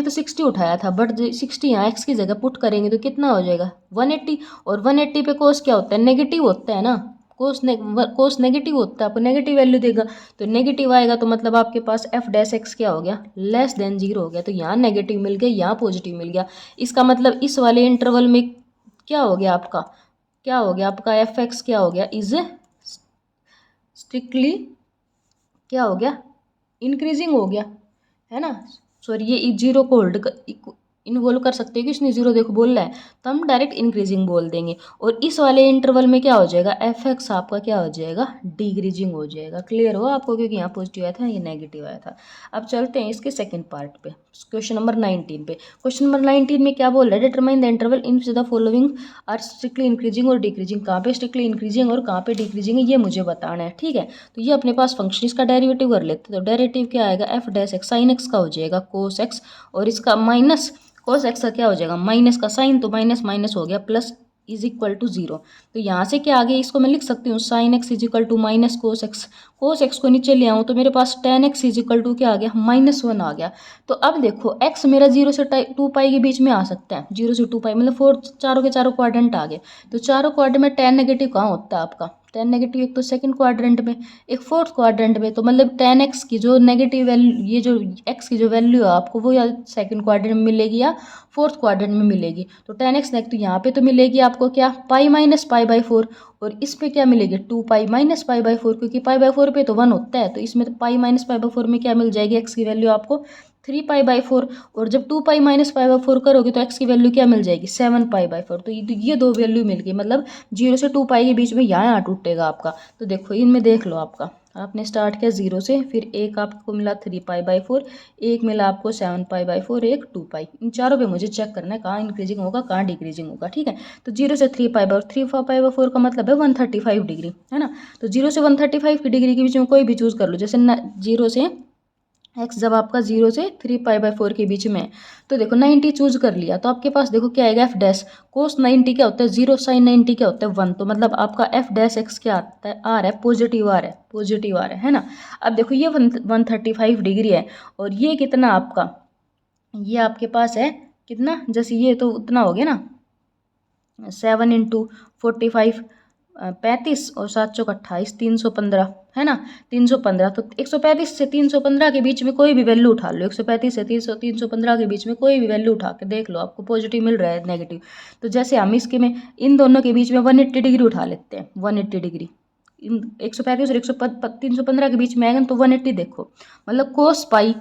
तो 60 उठाया था, बट 60 यहाँ x की जगह पुट करेंगे तो कितना हो जाएगा 180, और 180 पे cos क्या होता है, नेगेटिव होता है ना, कोस नेगेटिव होता है, आपको नेगेटिव वैल्यू देगा। तो नेगेटिव आएगा तो मतलब आपके पास f' क्या हो गया, लेस देन 0 हो गया। तो यहाँ नेगेटिव मिल गया, यहाँ पॉजिटिव मिल गया। इसका मतलब इस वाले इंटरवल में क्या हो गया आपका, क्या हो गया आपका f(x) क्या हो गया, इज स्ट्रिक्टली क्या हो गया, इंक्रीजिंग हो गया, है ना। सॉरी ये 0 को होल्ड इन्वॉल्व कर सकते हैं कि इसने 0 देखो बोल रहा है, तो हम डायरेक्ट इंक्रीजिंग बोल देंगे। और इस वाले इंटरवल में क्या हो जाएगा, f(x) आपका क्या हो जाएगा, डिक्रीजिंग हो जाएगा। क्लियर हो आपको, क्योंकि यहाँ पॉजिटिव आया था ये नेगेटिव आया था। अब चलते हैं इसके सेकंड पार्ट पे, क्वेश्चन नंबर 19 पे। क्वेश्चन नंबर 19 में क्या बोल रहा है, determine the interval in which the following are strictly increasing और डिक्रीजिंग। कहाँ पे स्ट्रिक्टली इंक्रीजिंग और कहाँ पे डिक्रीजिंग है ये मुझे बताना है, ठीक है। तो ये अपने पास फंक्शन, इसका डेरिवेटिव कर लेते हैं। तो डेरिवेटिव क्या आएगा, f' sin x का हो जाएगा cos x, और इसका माइनस cos x का क्या हो जाएगा, माइनस का साइन, तो माइनस माइनस हो गया प्लस इज इक्वल टू 0। तो यहाँ से क्या आ गया, इसको मैं लिख सकती हूँ sin x is equal to minus cos x. Cos x को नीचे ले आऊँ तो मेरे पास tan x is equal to क्या आ गया, -1 आ गया। तो अब देखो x मेरा 0 से 2π के बीच में आ सकता है, 0 से 2π मतलब 4 चारों के चारों क्वाड्रेंट आ गए। तो चारों क्वाड्रेंट में tan नेगेटिव कहाँ होता है आपका, tan नेगेटिव एक तो सेकंड क्वाड्रेंट में, एक फोर्थ क्वाड्रेंट में। तो मतलब tan x की जो नेगेटिव वैल्यू, ये जो x की जो वैल्यू है आपको वो या सेकंड क्वाड्रेंट में मिलेगी या फोर्थ क्वाड्रेंट में मिलेगी। तो tan x नेगेटिव यहाँ पे तो मिलेगी आपको क्या, पाई माइनस π/4, और इस पे क्या मिलेगी 2π माइनस π/4, क्योंकि π/4 पे तो 1 होता है। तो इसमें तो पाई माइनस π/4 में क्या मिल जाएगी, x की वैल्यू आपको 3π/4, और जब 2π माइनस π/4 करोगे तो x की वैल्यू क्या मिल जाएगी 7π/4। तो ये दो वैल्यू मिल गई, मतलब 0 से 2π के बीच में यहाँ टूटेगा आपका। तो देखो इनमें देख लो, आपका आपने स्टार्ट किया 0 से, फिर एक आपको मिला 3π/4, एक मिला आपको 7π/4, एक 2π। इन चारों पे मुझे चेक करना है कहाँ इंक्रीजिंग होगा कहाँ डिक्रीजिंग होगा, ठीक है। तो 0 से 3π/4 का मतलब है 135 डिग्री, है ना। तो 0 से 135 की डिग्री के बीच में कोई भी चूज़ कर लो, जैसे 0 से x जब आपका 0 से 3π/4 के बीच में है, तो देखो 90 चूज कर लिया, तो आपके पास देखो क्या आएगा f' cos 90 क्या होता है 0, sin 90 क्या होता है 1। तो मतलब आपका f' क्या आता है, आ रहा है पॉजिटिव, आ रहा है पॉजिटिव आ रहा है ना। अब देखो ये 135 डिग्री है, और ये कितना आपका, ये आपके पास है कितना, जैसे ये तो उतना हो गया ना, 7 × 45 35, और 7 चौक 28 315, है ना 315। तो 135 से 315 के बीच में कोई भी वैल्यू उठा लो, 135 से 315 के बीच में कोई भी वैल्यू उठा के देख लो, आपको पॉजिटिव मिल रहा है नेगेटिव। तो जैसे हम इसके में इन दोनों के बीच में 180 डिग्री उठा लेते हैं, 180 डिग्री इन 135 और 315 के बीच में आएगा तो 180 देखो, मतलब cos पाई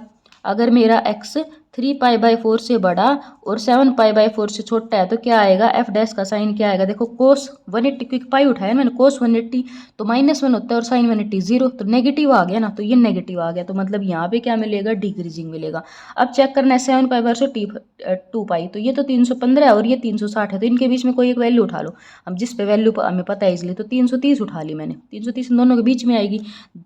अगर मेरा x 3π/4 से बड़ा और 7π/4 से छोटा है तो क्या आएगा, f' का साइन क्या आएगा, देखो cos 180, क्योंकि पाई उठाया मैंने cos 180 तो -1 होता है, और sin 180 0, तो नेगेटिव आ गया ना, तो ये नेगेटिव आ गया। तो मतलब यहाँ पे क्या मिलेगा, डिक्रीजिंग मिलेगा। अब चेक करना है 7π/4 से 2π, तो ये तो 315 है और ये 360 है, तो इनके बीच में कोई एक वैल्यू उठा लो। अब जिस पे वैल्यू हमें पता है इसलिए, तो 330 उठा ली मैंने, 330 इन दोनों के बीच में आएगी।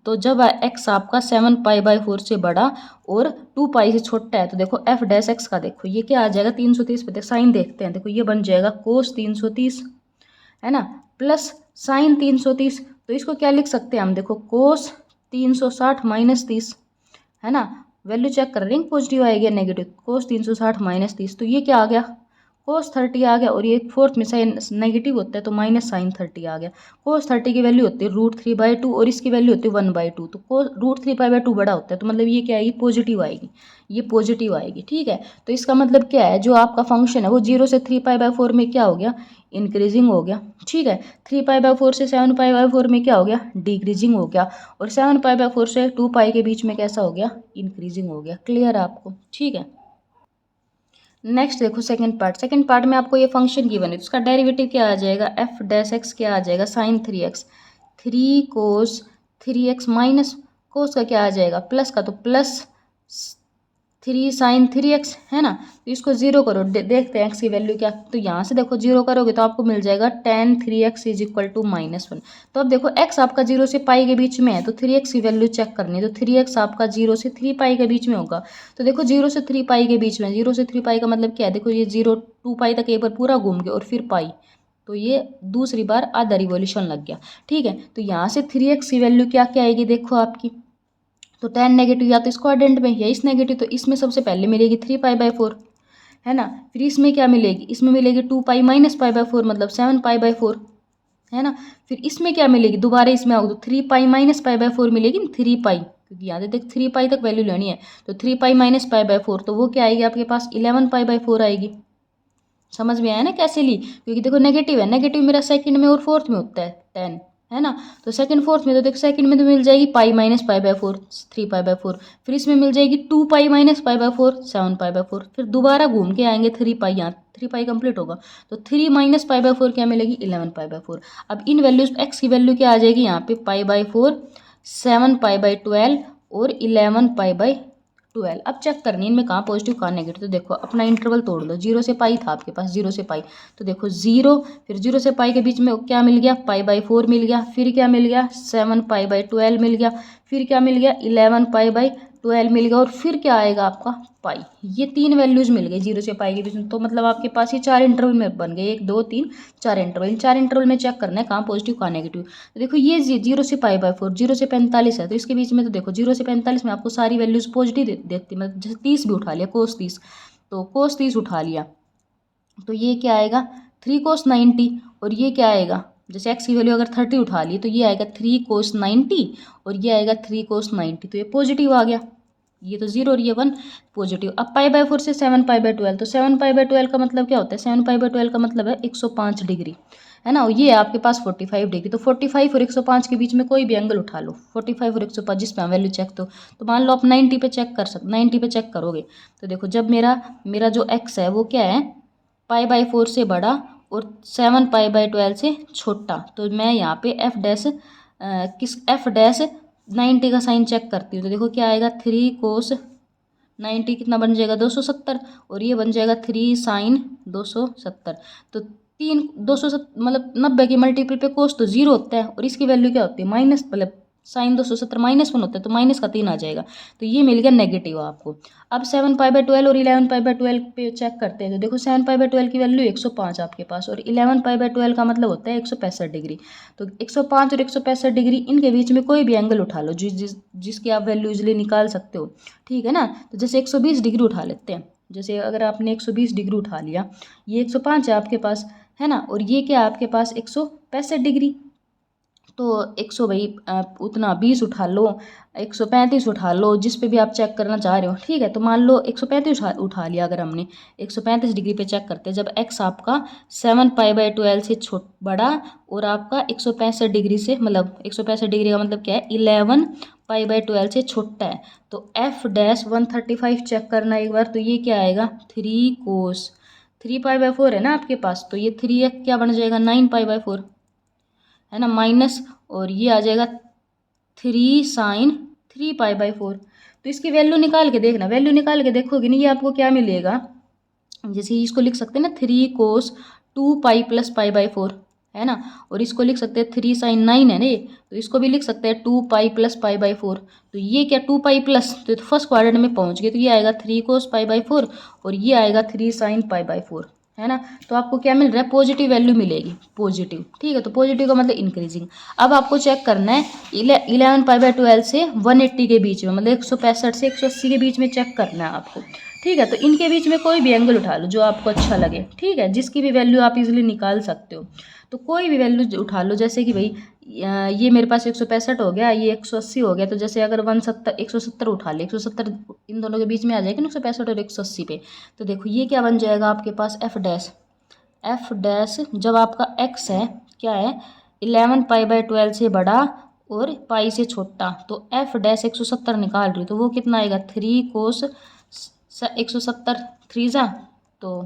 तो जब x आपका 7π/4 से बड़ा और 2π से छोटा है, तो देखो f' का देखो ये क्या आ जाएगा 330 पे, साइन देखते हैं, देखो ये बन जाएगा cos 330, है ना, प्लस साइन 330, तो इसको क्या लिख सकते हैं हम, देखो कोस 360 माइनस 30, है ना। वैल्यू चेक कर रहे हैं पॉजिटिव आएगी या नेगेटिव, कोस 360 माइनस 30, तो ये क्या आ गया, कोस 30 आ गया। और ये फोर्थ में साइन नेगेटिव होता है तो माइनस साइन 30 आ गया। कोस 30 की वैल्यू होती है √3/2 और इसकी वैल्यू होती है 1/2, तो कोस √3/2 बड़ा होता है, तो मतलब ये क्या आएगी, पॉजिटिव आएगी, ये पॉजिटिव आएगी, ठीक है। तो इसका मतलब क्या है, जो आपका फंक्शन है वो 0 से 3π/4 में क्या हो गया, इंक्रीजिंग हो गया, ठीक है। 3π/4 से 7π/4 में क्या हो गया, डिक्रीजिंग हो गया। और 7π/4 से 2π के बीच में कैसा हो गया, इंक्रीजिंग हो गया। क्लियर आपको, ठीक है। नेक्स्ट देखो सेकंड पार्ट में आपको ये फंक्शन गिवन है, तो उसका डेरिवेटिव क्या आ जाएगा, f' क्या आ जाएगा, साइन 3x, 3 कोस 3x माइनस कोस का क्या आ जाएगा, प्लस का, तो प्लस 3 साइन 3x, है ना। तो इसको जीरो करो, देखते हैं x की वैल्यू क्या, तो यहाँ से देखो जीरो करोगे तो आपको मिल जाएगा tan 3x is equal to -1। तो अब देखो x आपका 0 से पाई के बीच में है, तो 3x की वैल्यू चेक करनी है, तो 3x आपका 0 से 3π के बीच में होगा। तो देखो 0 से 3π के बीच में, 0 से 3π का मतलब क्या है, देखो ये 0 2π तक एक बार पूरा घूम गया और फिर पाई, तो ये दूसरी बार आधा रिवॉल्यूशन लग गया, ठीक है। तो यहाँ से 3x की वैल्यू क्या क्या आएगी, देखो आपकी, तो tan नेगेटिव या तो इस क्वाड्रेंट में या इस नेगेटिव, तो इसमें सबसे पहले मिलेगी 3π/4, है ना। फिर इसमें क्या मिलेगी, इसमें मिलेगी 2π माइनस π/4 मतलब 7π/4, है ना। फिर इसमें क्या मिलेगी, दोबारा इसमें आओ तो 3π माइनस π/4 मिलेगी, 3π, क्योंकि यहाँ से देख 3π तक वैल्यू लेनी है, तो 3π माइनस π/4, तो वो क्या आएगी आपके पास 11π/4 आएगी। समझ में आया ना कैसे ली, क्योंकि देखो नेगेटिव है, नेगेटिव मेरा सेकंड में और फोर्थ में होता है 10, है ना। तो सेकंड फोर्थ में, तो देखो सेकंड में तो मिल जाएगी पाई माइनस π/4 3π/4, फिर इसमें मिल जाएगी 2π माइनस π/4 7π/4, फिर दोबारा घूम के आएंगे 3π, यहाँ 3π कंप्लीट होगा, तो 3 माइनस π/4 क्या मिलेगी 11π/4। अब इन वैल्यूज एक्स की वैल्यू क्या आ जाएगी यहाँ पे π/4 7π/12 और 11π/12। अब चेक करनी है इनमें कहाँ पॉजिटिव कहाँ नेगेटिव, तो देखो अपना इंटरवल तोड़ लो, 0 से पाई था आपके पास, 0 से पाई, तो देखो 0, फिर 0 से पाई के बीच में क्या मिल गया, π/4 मिल गया, फिर क्या मिल गया 7π/12 मिल गया, फिर क्या मिल गया 11π/12 मिल गया, और फिर क्या आएगा आपका पाई। ये 3 वैल्यूज मिल गई 0 से पाई के बीच में, तो मतलब आपके पास ये 4 इंटरवल में बन गए, 1 2 3 4 इंटरवल, इन 4 इंटरवल में चेक करना है कहाँ पॉजिटिव कहाँ नेगेटिव। तो देखो ये 0 से π/4 0 से 45 है, तो इसके बीच में तो देखो 0 से 45 में आपको सारी वैल्यूज पॉजिटिव देती, मतलब जैसे 30 भी उठा लिया, कोस 30, तो कोस 30 उठा लिया, तो ये क्या आएगा 3 कोस 90, और ये क्या आएगा, जैसे x की वैल्यू अगर 30 उठा ली तो ये आएगा 3 कोस 90 और ये आएगा 3 कोस 90, तो ये पॉजिटिव आ गया, ये तो 0 और ये 1 पॉजिटिव। अब π/4 से 7π/12, तो 7π/12 का मतलब क्या होता है, 7π/12 का मतलब है 105 डिग्री, है ना। और ये है आपके पास 45 डिग्री, तो 45 और 105 के बीच में कोई भी एंगल उठा लो, 45 और 105 जिस पे वैल्यू चेक, तो मान लो आप 90 पे चेक कर सकते, 90 पे चेक करोगे, तो देखो जब मेरा जो x है वो क्या है π/4 से बड़ा और 7π/12 से छोटा, तो मैं यहाँ पे f' 90 का साइन चेक करती हूँ, तो देखो क्या आएगा 3 कोस 90 कितना बन जाएगा 270, और ये बन जाएगा 3 साइन 270, तो 270 मतलब 90 की मल्टीपल पे कोस तो 0 होता है, और इसकी वैल्यू क्या होती है माइनस, मतलब साइन 270 -1 होता है, तो माइनस का 3 आ जाएगा, तो ये मिल गया नेगेटिव आपको। अब 7π/12 और 11π/12 पे चेक करते हैं, तो देखो 7π/12 की वैल्यू 105 आपके पास, और 11π/12 का मतलब होता है 165 डिग्री, तो 105 और 165 डिग्री इनके बीच में कोई भी एंगल उठा लो जिसकी आप वैल्यू इजली निकाल सकते हो, ठीक है ना। तो जैसे 120 डिग्री उठा लेते हैं, जैसे अगर आपने 120 डिग्री उठा लिया, ये 105 है आपके पास, है ना, और ये क्या है आपके पास 165 डिग्री, तो 100 भाई उतना 20 उठा लो, 135 उठा लो, जिस पे भी आप चेक करना चाह रहे हो, ठीक है। तो मान लो 135 उठा लिया, अगर हमने 135 डिग्री पे चेक करते हैं, जब x आपका 7π/12 से बड़ा और आपका 165 डिग्री से, मतलब 165 डिग्री का मतलब क्या है 11π/12 से छोटा है, तो f' 135 चेक करना एक बार, तो ये क्या आएगा 3 कोस 3π/4 है ना आपके पास, तो ये 3 क्या बन जाएगा 9π/4, है ना, माइनस, और ये आ जाएगा 3 साइन 3π/4, तो इसकी वैल्यू निकाल के देखना, वैल्यू निकाल के देखोगे ना, ये आपको क्या मिलेगा, जैसे इसको लिख सकते हैं ना 3 कोस 2π + π/4, है ना, और इसको लिख सकते हैं 3 साइन 9 है ना ये, तो इसको भी लिख सकते हैं 2π + π/4, तो ये क्या 2π प्लस, तो फर्स्ट क्वाड्रेंट में पहुंच गए, तो ये आएगा 3 कोस π/4 और ये आएगा 3 साइन π/4, है ना, तो आपको क्या मिल रहा है, पॉजिटिव वैल्यू मिलेगी, पॉजिटिव। ठीक है, तो पॉजिटिव का मतलब इंक्रीजिंग। अब आपको चेक करना है 11π/12 से 180 के बीच में, मतलब 165 से 180 के बीच में चेक करना है आपको। ठीक है, तो इनके बीच में कोई भी एंगल उठा लो जो आपको अच्छा लगे। ठीक है, जिसकी भी वैल्यू आप इजीली निकाल सकते हो, तो कोई भी वैल्यू उठा लो। जैसे कि भाई ये मेरे पास 165 हो गया, ये 180 हो गया, तो जैसे अगर 170 उठा ले, 170 इन दोनों के बीच में आ जाएगा ना, 165 और 180 पे। तो देखो ये क्या बन जाएगा आपके पास, एफ डैश जब आपका एक्स है क्या है 11π/12 से बड़ा और पाई से छोटा, तो एफ डैश 170 निकाल रही हो, तो वो कितना आएगा 3 कोस 170, 3 जा तो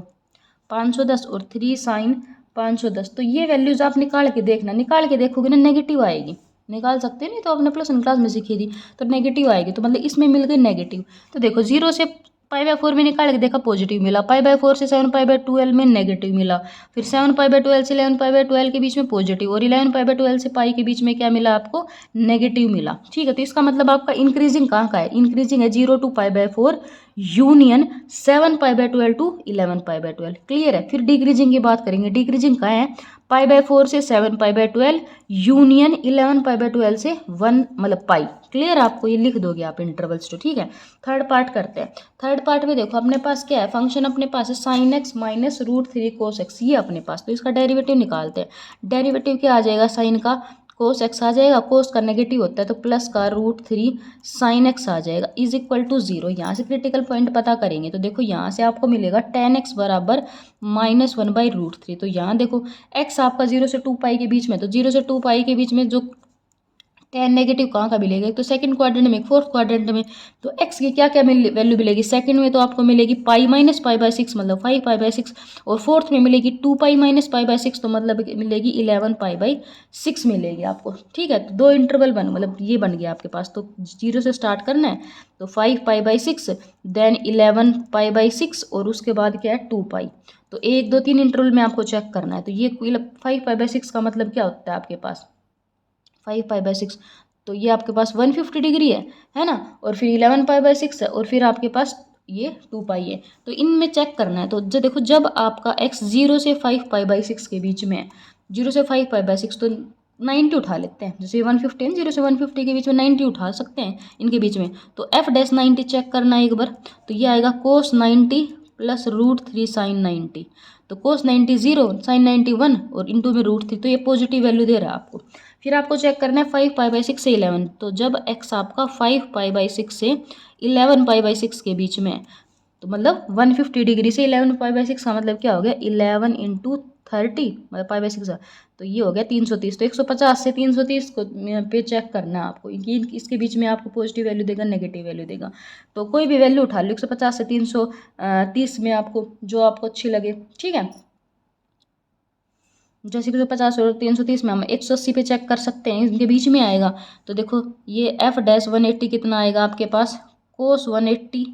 510 और 3 साइन 510। तो ये वैल्यूज आप निकाल के देखना, निकाल के देखोगे ना नेगेटिव आएगी, निकाल सकते नहीं तो आपने प्लस वन क्लास में सीखी थी, तो नेगेटिव आएगी, तो मतलब इसमें मिल गई नेगेटिव। तो देखो 0 से π/4 में निकाल के देखा पॉजिटिव मिला, π/4 से 7π/12 में नेगेटिव मिला, फिर 7π/12 से 11π/12 के बीच में पॉजिटिव, और 11π/12 से पाई के बीच में क्या मिला आपको, नेगेटिव मिला। ठीक है, तो इसका मतलब आपका इंक्रीजिंग कहाँ का है, इंक्रीजिंग है 0 to π/4 यूनियन 7π/12 to 11π/12। क्लियर है। फिर डिक्रीजिंग की बात करेंगे, डिक्रीजिंग कहाँ है, π/4 से 7π/12 यूनियन 11π/12 से 1 मतलब पाई। क्लियर, आपको ये लिख दोगे आप इंटरवल्स तो। ठीक है, थर्ड पार्ट करते हैं। थर्ड पार्ट में देखो अपने पास क्या है, फंक्शन अपने पास है sin x minus √3 cos x, ये अपने पास, तो इसका डेरिवेटिव निकालते हैं। डेरिवेटिव क्या आ जाएगा, साइन का कोस एक्स आ जाएगा, कोस का नेगेटिव होता है तो प्लस का √3 साइन एक्स आ जाएगा, इज इक्वल टू 0। यहाँ से क्रिटिकल पॉइंट पता करेंगे, तो देखो यहाँ से आपको मिलेगा tan x बराबर -1/√3। तो यहाँ देखो x आपका 0 से 2π के बीच में, तो 0 से 2π के बीच में जो tan नेगेटिव कहाँ का मिलेगा, एक तो सेकंड क्वाड्रेंट में, एक फोर्थ क्वाड्रेंट में। तो x की क्या क्या वैल्यू मिलेगी, सेकंड में तो आपको मिलेगी π-π/6 मतलब 5π/6, और फोर्थ में मिलेगी 2π-π/6 तो मतलब मिलेगी 11π/6 मिलेगी आपको। ठीक है, तो दो इंटरवल बन मतलब ये बन गया आपके पास। तो 0 से स्टार्ट करना है, तो 5π/6 देन 11π/6 और उसके बाद क्या है 2π। तो 1 2 3 इंटरवल में आपको चेक करना है। तो ये 5π/6 का मतलब क्या होता है आपके पास 5π/6, तो ये आपके पास 150 डिग्री है ना, और फिर 11π/6 है, और फिर आपके पास ये 2π है। तो इनमें चेक करना है। तो जो देखो जब आपका x 0 से 5π/6 के बीच में है, 0 से 5π/6 तो 90 उठा लेते हैं, जैसे 150 है 0 से 150 के बीच में 90 उठा सकते हैं इनके बीच में। तो f डैश 90 चेक करना है एक बार, तो ये आएगा cos 90 प्लस √3 साइन 90। तो cos 90 0, साइन 90 1 और इंटू में √3, तो ये पॉजिटिव वैल्यू दे रहा है आपको। फिर आपको चेक करना है 5π/6 से 11, तो जब x आपका 5π/6 से 11π/6 के बीच में है, तो मतलब 150 डिग्री से 11π/6 का मतलब क्या हो गया 11 × 30 मतलब π/6, तो ये हो गया 330। तो 150 से 330 को पे चेक करना है आपको कि इसके बीच में आपको पॉजिटिव वैल्यू देगा नेगेटिव वैल्यू देगा। तो कोई भी वैल्यू उठा लो 150 से 330 में आपको जो आपको अच्छी लगे। ठीक है, जैसे कि 150 और 330 में हम 180 पे चेक कर सकते हैं, इनके बीच में आएगा। तो देखो ये f डैश 180 कितना आएगा आपके पास, कोस 180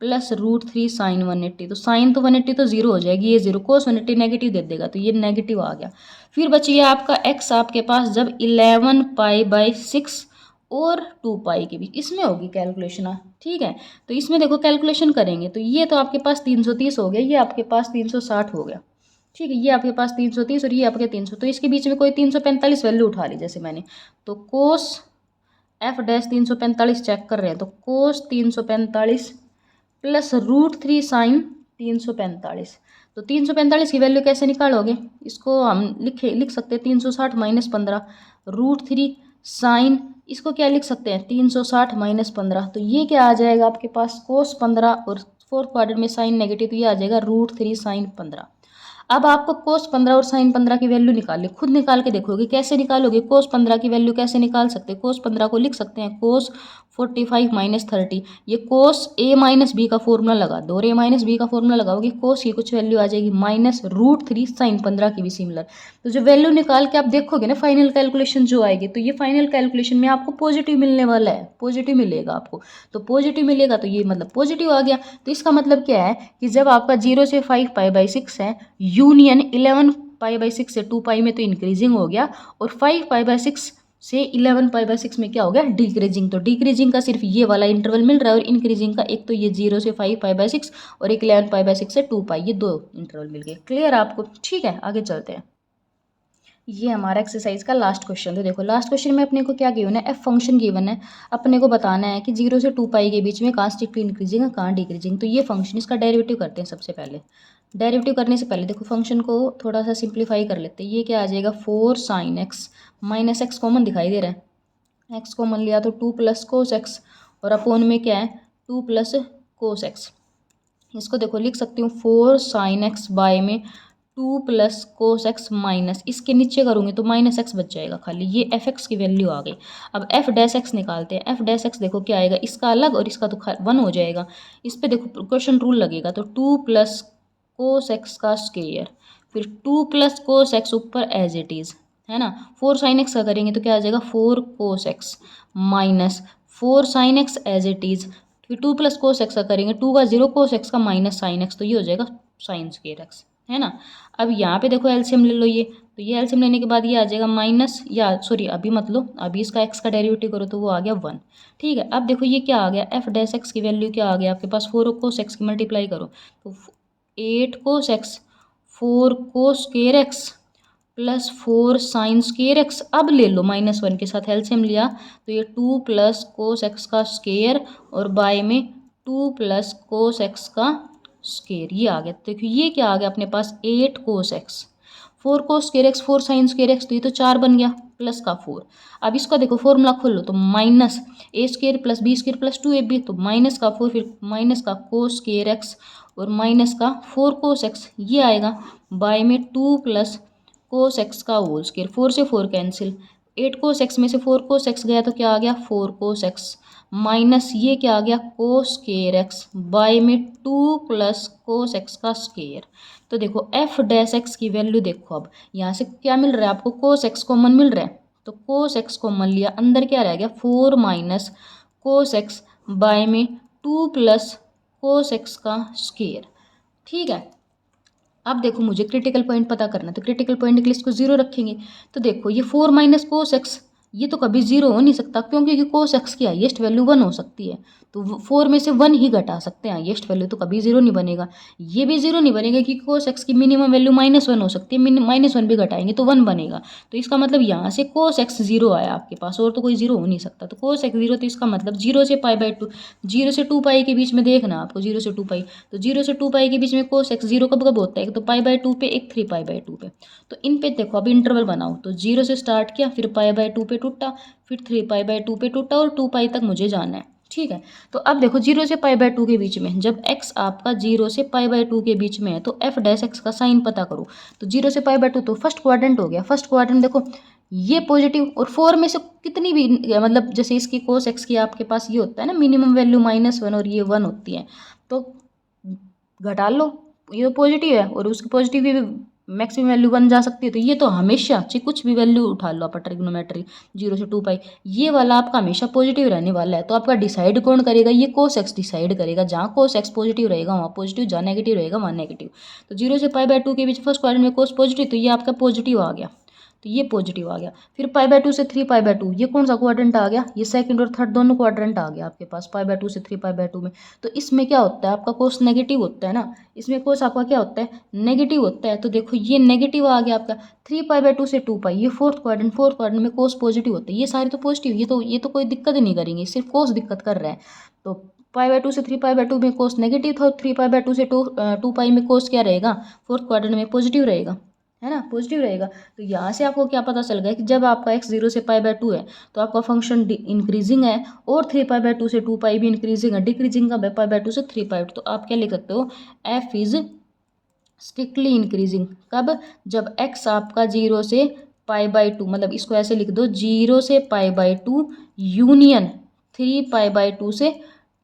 प्लस √3 साइन 180। तो साइन तो 180 तो 0 हो जाएगी, ये 0, कोस 180 नेगेटिव दे देगा, तो ये नेगेटिव आ गया। फिर बची है आपका x आपके पास जब 11π/6 और 2π के बीच, इसमें होगी कैलकुलेशन। ठीक है, तो इसमें देखो कैलकुलेशन करेंगे, तो ये तो आपके पास 330 हो गया, ये आपके पास 360 हो गया। ठीक है, ये आपके पास 330 और ये आपके 300, तो इसके बीच में कोई 345 वैल्यू उठा ली जैसे मैंने, तो कोस f डैश 345 चेक कर रहे हैं, तो कोस 345 प्लस √3 साइन 345। तो 345 की वैल्यू कैसे निकालोगे, इसको हम लिख सकते हैं 360 माइनस 15 √3 साइन, इसको क्या लिख सकते हैं 360 माइनस 15। तो ये क्या आ जाएगा आपके पास कोस 15 और फोर्थ क्वाड्रेंट में साइन नेगेटिव, तो ये आ जाएगा √3 साइन 15। अब आपको कोस 15 और साइन 15 की वैल्यू निकाल खुद निकाल के देखोगे। कैसे निकालोगे, कोस 15 की वैल्यू कैसे निकाल सकते हैं, कोस 15 को लिख सकते हैं कोस 45 माइनस 30। ये कोस a माइनस बी का फॉर्मूला लगा दो, और a माइनस बी का फॉर्मूला लगाओगे कोस की कुछ वैल्यू आ जाएगी माइनस √3 साइन 15 की भी सिमिलर। तो जो वैल्यू निकाल के आप देखोगे ना फाइनल कैलकुलेशन जो आएगी, तो ये फाइनल कैलकुलेशन में आपको पॉजिटिव मिलने वाला है, पॉजिटिव मिलेगा आपको। तो पॉजिटिव मिलेगा तो ये मतलब पॉजिटिव आ गया। तो इसका मतलब क्या है कि जब आपका 0 से 5π/6 है यूनियन 11π/6 से 2π में, तो इंक्रीजिंग हो गया, और 5π/6 से 11π/6 में क्या हो गया, डिक्रीजिंग। तो डिक्रीजिंग का सिर्फ ये वाला इंटरवल मिल रहा है और इंक्रीजिंग का एक तो ये 0 से 5π/6 और एक 11π/6 से 2π, ये दो इंटरवल मिल गए। क्लियर आपको? ठीक है, आगे चलते हैं। ये हमारा एक्सरसाइज का लास्ट क्वेश्चन। तो देखो लास्ट क्वेश्चन में अपने को क्या गिवन है, एफ फंक्शन गिवन है। अपने को बताना है कि 0 से 2π के बीच में कहाँ स्ट्रिक्टली इंक्रीजिंग है कहाँ डिक्रीजिंग। तो ये फंक्शन, इसका डेरिवेटिव करते हैं सबसे पहले। डेरिवेटिव करने से पहले देखो फंक्शन को थोड़ा सा सिंप्लीफाई कर लेते हैं। ये क्या आ जाएगा, 4 sin x minus x common दिखाई दे रहा है, एक्स कॉमन लिया तो 2 + cos x और अपोन में क्या है 2 + cos x। इसको देखो लिख सकती हूँ 4 sin x बाय में 2 + cos x माइनस, इसके नीचे करूँगी तो माइनस एक्स बच जाएगा खाली, ये एफ एक्स की वैल्यू आ गई। अब एफ डैश एक्स निकालते हैं। एफ डैश एक्स देखो क्या आएगा, इसका अलग और इसका तो 1 हो जाएगा। इस पर देखो प्रिकॉशन रूल लगेगा, तो 2 + cos x का स्क्वायर, फिर 2 + cos x ऊपर एज इट इज़ है ना। 4 sin x का करेंगे तो क्या आ जाएगा 4 cos x minus 4 sin x as it is, फिर 2 + cos x का करेंगे 2 का 0 cos x का माइनस sin x, तो ये हो जाएगा sin स्क्वायर x है ना। अब यहाँ पे देखो एलसीएम ले लो ये, तो ये एलसीएम लेने के बाद ये आ जाएगा माइनस, या सॉरी अभी मत लो, अभी इसका x का डेरिवेटिव करो तो वो आ गया 1। ठीक है, अब देखो ये क्या आ गया, एफ डैश एक्स की वैल्यू क्या आ गया आपके पास, 4 cos x की मल्टीप्लाई करो तो 8 cos x, 4 cos square x plus 4 sin square x। अब ले लो -1 के साथ एलसीएम लिया तो ये 2 + cos x का स्क्वायर और बाय में 2 + cos x का स्क्वायर, ये आ गया। देखिए ये क्या आ गया अपने पास 8 cos x, 4 cos square x, 4 sin square x, तो ये तो 4 बन गया प्लस का 4। अब इसका देखो फॉर्मूला खोल लो तो माइनस a² + b² + 2ab, तो माइनस का 4 फिर माइनस का cos स्क्वायर x और माइनस का 4 cos x, ये आएगा बाय में 2 + cos x का होल स्क्वायर, 4 से 4 कैंसिल, 8 cos x में से 4 cos x गया तो क्या आ गया 4 cos x माइनस ये क्या आ गया cos स्क्वायर x बाय में 2 + cos x का स्क्वायर। तो देखो एफ डैश एक्स की वैल्यू देखो, अब यहाँ से क्या मिल रहा है आपको, cos x कॉमन मिल रहा है तो cos x कॉमन लिया, अंदर क्या रह गया 4 - cos x बाय में 2 + cos x का स्क्वायर। ठीक है, अब देखो मुझे क्रिटिकल पॉइंट पता करना है, तो क्रिटिकल पॉइंट के लिए इसको 0 रखेंगे। तो देखो ये 4 - cos x ये तो कभी 0 हो नहीं सकता, क्योंकि cos x की हाईएस्ट वैल्यू 1 हो सकती है, तो 4 में से 1 ही घटा सकते हैं हाईएस्ट वैल्यू, तो कभी 0 नहीं बनेगा। ये भी 0 नहीं बनेगा क्योंकि cos x की मिनिमम वैल्यू -1 हो सकती है, -1 भी घटाएंगे तो 1 बनेगा। तो इसका मतलब यहाँ से cos x 0 आया आपके पास, और तो कोई 0 हो नहीं सकता। तो cos x 0, तो इसका मतलब 0 से π/2, 0 से 2π के बीच में देखना आपको, 0 से 2π, तो 0 से 2π के बीच में cos x 0 कब कब होता है, एक तो π/2 पे, एक 3π/2 पे। तो इन पे देखो अब इंटरवल बनाओ, तो 0 से स्टार्ट किया, फिर π/2 पे टूटा, फिर 3π/2 पे टूटा और 2π तक मुझे जाना है। ठीक है, तो अब देखो 0 से π/2 के बीच में, जब x आपका 0 से π/2 के बीच में है तो एफ डैश एक्स का साइन पता करो। तो 0 से π/2 तो फर्स्ट क्वाड्रेंट हो गया, फर्स्ट क्वाड्रेंट देखो ये पॉजिटिव, और 4 में से कितनी भी मतलब जैसे इसकी cos x की आपके पास ये होता है ना मिनिमम वैल्यू -1 और ये 1 होती है, तो घटा लो, ये पॉजिटिव है और उसकी पॉजिटिव भी मैक्सिमम वैल्यू 1 जा सकती है, तो ये तो हमेशा चाहे कुछ भी वैल्यू उठा लो आप ट्रिग्नोमेट्री 0 से 2π, ये वाला आपका हमेशा पॉजिटिव रहने वाला है। तो आपका डिसाइड कौन करेगा, ये cos x डिसाइड करेगा, जहाँ cos x पॉजिटिव रहेगा वहाँ पॉजिटिव, जहाँ नेगेटिव रहेगा वहाँ नेगेटिव। तो 0 से π/2 के बीच फर्स्ट क्वाड्रेंट में cos पॉजिटिव, तो ये आपका पॉजिटिव आ गया, तो ये पॉजिटिव आ गया। फिर π/2 से 3π/2 ये कौन सा क्वाड्रेंट आ गया, ये सेकंड और थर्ड दोनों क्वाड्रेंट आ गया आपके पास π/2 से 3π/2 में। तो इसमें क्या होता है आपका cos नेगेटिव होता है ना, इसमें cos आपका क्या होता है नेगेटिव होता है। तो देखो ये नेगेटिव आ गया आपका, 3π/2 से 2π ये फोर्थ क्वाड्रेंट में cos पॉजिटिव होता है, ये सारे तो पॉजिटिव, ये तो कोई दिक्कत नहीं करेंगे, सिर्फ cos दिक्कत कर रहा है। तो π/2 से 3π/2 में cos नेगेटिव था, 3π/2 से 2π में cos क्या रहेगा, फोर्थ क्वाड्रेंट में पॉजिटिव रहेगा, है ना, पॉजिटिव रहेगा। तो यहाँ से आपको क्या पता चल गया कि जब आपका x 0 से π/2 है तो आपका फंक्शन इंक्रीजिंग है, और 3π/2 से 2π भी इंक्रीजिंग है, डिक्रीजिंग का π/2 से 3π। तो आप क्या लिख सकते हो, f इज स्ट्रिक्टली इंक्रीजिंग, कब, जब x आपका 0 से π/2, मतलब इसको ऐसे लिख दो 0 से π/2 यूनियन 3π/2 से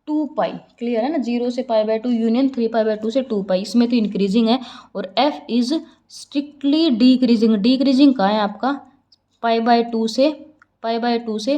2π, क्लियर है ना, 0 से π/2 यूनियन 3π/2 से 2π, इसमें तो इंक्रीजिंग है। और f is strictly decreasing, decreasing कहाँ है आपका π/2 से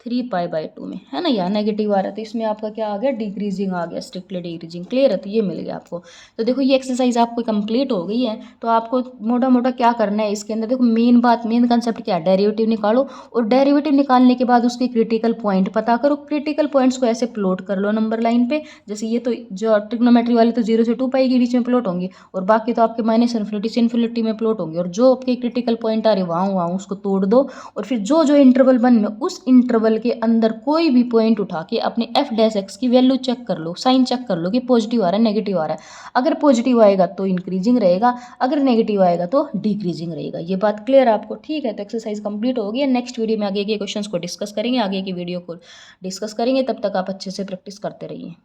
3π/2 में, है ना। यहाँ नेगेटिव आ रहा है तो इसमें आपका क्या आ गया, डिक्रीजिंग आ गया, स्ट्रिक्टली डिक्रीजिंग। क्लियर है, तो ये मिल गया आपको। तो देखो ये एक्सरसाइज आपको कंप्लीट हो गई है। तो आपको मोटा मोटा क्या करना है इसके अंदर, देखो मेन बात, मेन कंसेप्ट क्या है, डेरिवेटिव निकालो, और डेरिवेटिव निकालने के बाद उसके क्रिटिकल पॉइंट पता करो। क्रिटिकल पॉइंट्स को ऐसे प्लॉट कर लो नंबर लाइन पे, जैसे ये तो जो ट्रिग्नोमेट्री वाले तो 0 से 2π के बीच में प्लॉट होंगे, और बाकी तो आपके माइनस इन्फिनिटी से इन्फिनिटी में प्लॉट होंगे। और जो आपके क्रिटिकल पॉइंट आ रहे वहाँ उसको तोड़ दो, और फिर जो जो इंटरवल 1 में उस इंटरवल के अंदर कोई भी पॉइंट उठा के अपने f' की वैल्यू चेक कर लो, साइन चेक कर लो कि पॉजिटिव आ रहा है नेगेटिव आ रहा है। अगर पॉजिटिव आएगा तो इंक्रीजिंग रहेगा, अगर नेगेटिव आएगा तो डिक्रीजिंग रहेगा। ये बात क्लियर आपको, ठीक है। तो एक्सरसाइज कंप्लीट हो गई है। नेक्स्ट वीडियो में आगे के क्वेश्चंस को डिस्कस करेंगे, आगे की वीडियो को डिस्कस करेंगे। तब तक आप अच्छे से प्रैक्टिस करते रहिए।